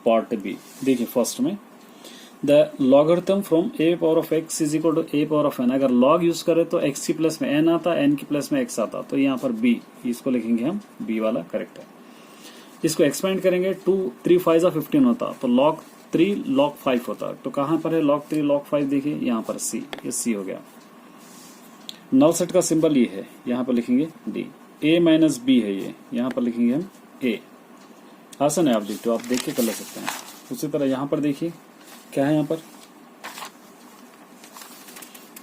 पार्ट बी। देखिए फर्स्ट में the logarithm from A power of X is equal to A power of N. अगर लॉग यूज करें तो एक्स की प्लस में एन आता, एन की प्लस में एक्स आता, तो यहाँ पर बी, इसको लिखेंगे हम बी वाला करेक्ट है। इसको एक्सपेंड करेंगे 2 3 5 15 होता, तो log 3 log 5 होता। तो कहां पर है log 3 log 5? देखिए यहाँ पर सी, ये सी हो गया। नल सेट का सिंबल ये है, यहाँ पर लिखेंगे डी। ए माइनस बी है ये, यहाँ पर लिखेंगे हम ए। आसान है ऑब्जेक्टिव, आप देख के कर ले सकते हैं। उसी तरह यहाँ पर देखिए क्या है, यहाँ पर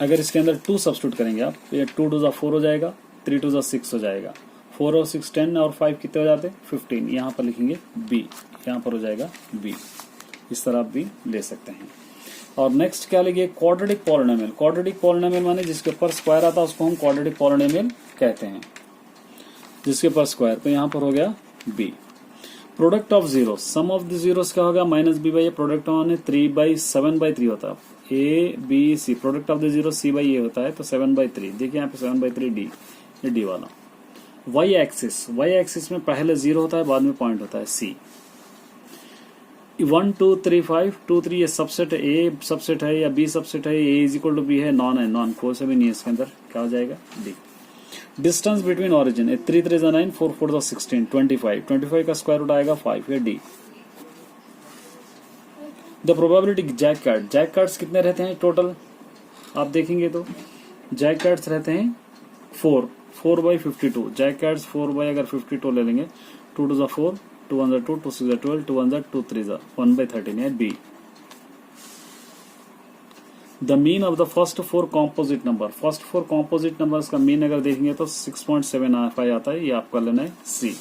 अगर इसके अंदर 2 सब्स्टिट्यूट करेंगे आप, ये 2 2 4 हो जाएगा, 3 2 6 हो जाएगा, 4 और 6 10 और 5 कितने हो जाते हैं 15। यहाँ पर लिखेंगे बी, यहाँ पर हो जाएगा बी। इस तरह आप भी ले सकते हैं। और नेक्स्ट क्या लेंगे, क्वाड्रेटिक पॉलिनोमियल। क्वाड्रेटिक पॉलिनोमियल माने जिसके ऊपर स्क्वायर आता है उसको हम क्वाड्रेटिक पॉलिनोमियल कहते हैं, जिसके ऊपर स्क्वायर। तो यहाँ पर हो गया b. Product of zero, sum of the zeros क्या होगा minus b by a. Product माने 3/7/3 होता है। A B c, product of the zero c by a होता है, तो 7/3। देखिए यहाँ पे 7/3 डी, ये डी वाला। वाई एक्सिस, वाई एक्सिस में पहले 0 होता है, बाद में पॉइंट होता है सी। 1 2 3 5 2 3 ये सबसेट है, ए सबसेट है या बी सबसेट है, ए इज इक्वल टू बी है, नॉन है, नॉन कोई से भी नहीं है इसके अंदर, क्या हो जाएगा डी। डिस्टेंस बिटवीन ऑरिजिन 3 3 9 4 4 16 25 का स्क्वायर रूट आएगा 5, ये D. The probability jack card, jack cards कितने रहते हैं टोटल आप देखेंगे तो जैक कार्ड्स रहते हैं 4/52। जैक कार्ड्स 4 अगर 52 ले लेंगे, 2 2 4, 2 1 2, 2 6 12, 2 1 2 3 1/13 है B. The mean of the first 4 composite number, first 4 composite numbers का मीन अगर देखेंगे तो 6.75 आता है, ये आपका लेना है सी।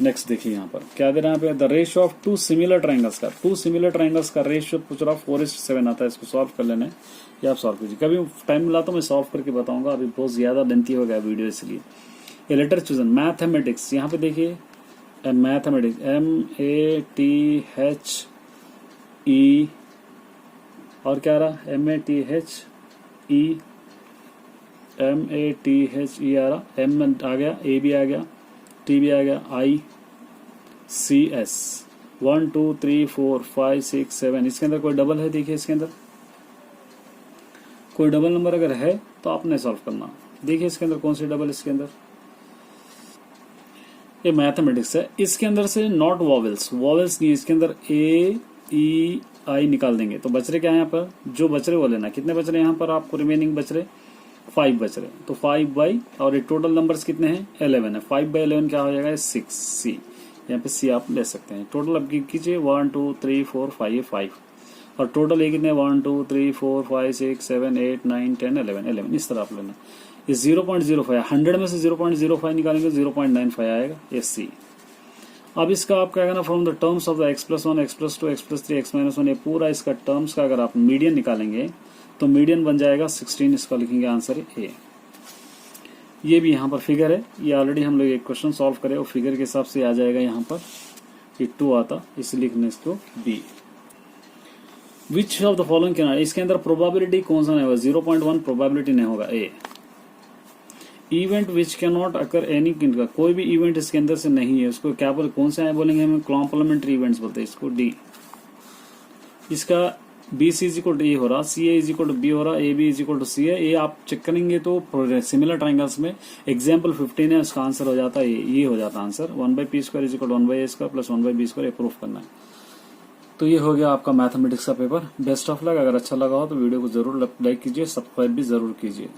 नेक्स्ट देखिए यहाँ पर क्या दे रहा है, यहाँ पे the ratio of 2 similar triangles का, 2 सिमिलर ट्राइंगल्स का रेशियो पूछ रहा 4:7 आता है। इसको सॉल्व कर लेना है, ये आप सॉल्व कीजिए। कभी टाइम मिला तो मैं सॉल्व करके बताऊंगा, अभी बहुत ज्यादा लेंथी हो गया वीडियो इसलिए। ये लेटर चूजन मैथमेटिक्स, यहाँ पे देखिए मैथमेटिक्स MATHE और क्या रहा MATHE आ रहा, M आ गया, A भी आ गया, T भी आ गया, ICS 1 2 3 4 5 6 7। इसके अंदर कोई डबल है, देखिए इसके अंदर कोई डबल नंबर अगर है तो आपने सॉल्व करना। देखिए इसके अंदर कौन सी डबल, इसके अंदर ये मैथमेटिक्स है, इसके अंदर से नॉट वॉवेल्स, वॉवेल्स नहीं, इसके अंदर AEI निकाल देंगे तो बच रहे क्या है यहाँ पर, जो बच रहे वो लेना। कितने बच रहे यहाँ पर आपको, रिमेनिंग बच रहे 5 बच रहे, तो 5 और ये टोटल नंबर्स कितने हैं 11 है, 5/11 क्या हो जाएगा 6 सी। यहाँ पे सी आप ले सकते हैं। टोटल अब कीजिए 1 2 3 4 5, ये 5 और टोटल ये कितने 1 2 3 4 5 6 7 8 9 10 11 इस तरह आप लेना। ये 0.05 100 में से 0.05 निकालेंगे 0.95 आएगा, ये सी। अब इसका आप क्या करना, from the terms of the x+1 x+2 x+3 x-1, ये पूरा इसका टर्म्स का अगर आप मीडियन निकालेंगे तो मीडियन बन जाएगा 16। इसका लिखेंगे आंसर ए। ये भी यहाँ पर फिगर है, ये ऑलरेडी हम लोग एक क्वेश्चन सॉल्व करें और फिगर के हिसाब से आ जाएगा। यहाँ पर ये 2 आता, इसलिए लिखने इसको B. Which of the following can, इसके अंदर प्रोबेबिलिटी कौन सा नहीं होगा, 0.1 प्रोबेबिलिटी नहीं होगा a. Event which can not occur any, का कोई भी इवेंट इसके अंदर से नहीं है, उसको क्या बोले, कौन से बोलेंगे हम, कॉम्प्लीमेंट्री इवेंट्स बोलते हैं इसको, डी। इसका BC is equal to A हो रहा, CA is equal to B हो रहा, AB is equal to C है। ये आप चेक करेंगे तो सिमिलर ट्राइंगल्स में एग्जाम्पल 15 है, उसका आंसर हो जाता है ये हो जाता है answer 1/p² is equal to 1/a² plus 1/b², ये प्रूफ करना है। तो ये हो गया आपका मैथमेटिक्स का पेपर। Best of luck. अगर अच्छा लगा हो तो वीडियो को जरूर लाइक कीजिए, सब्सक्राइब भी जरूर कीजिए।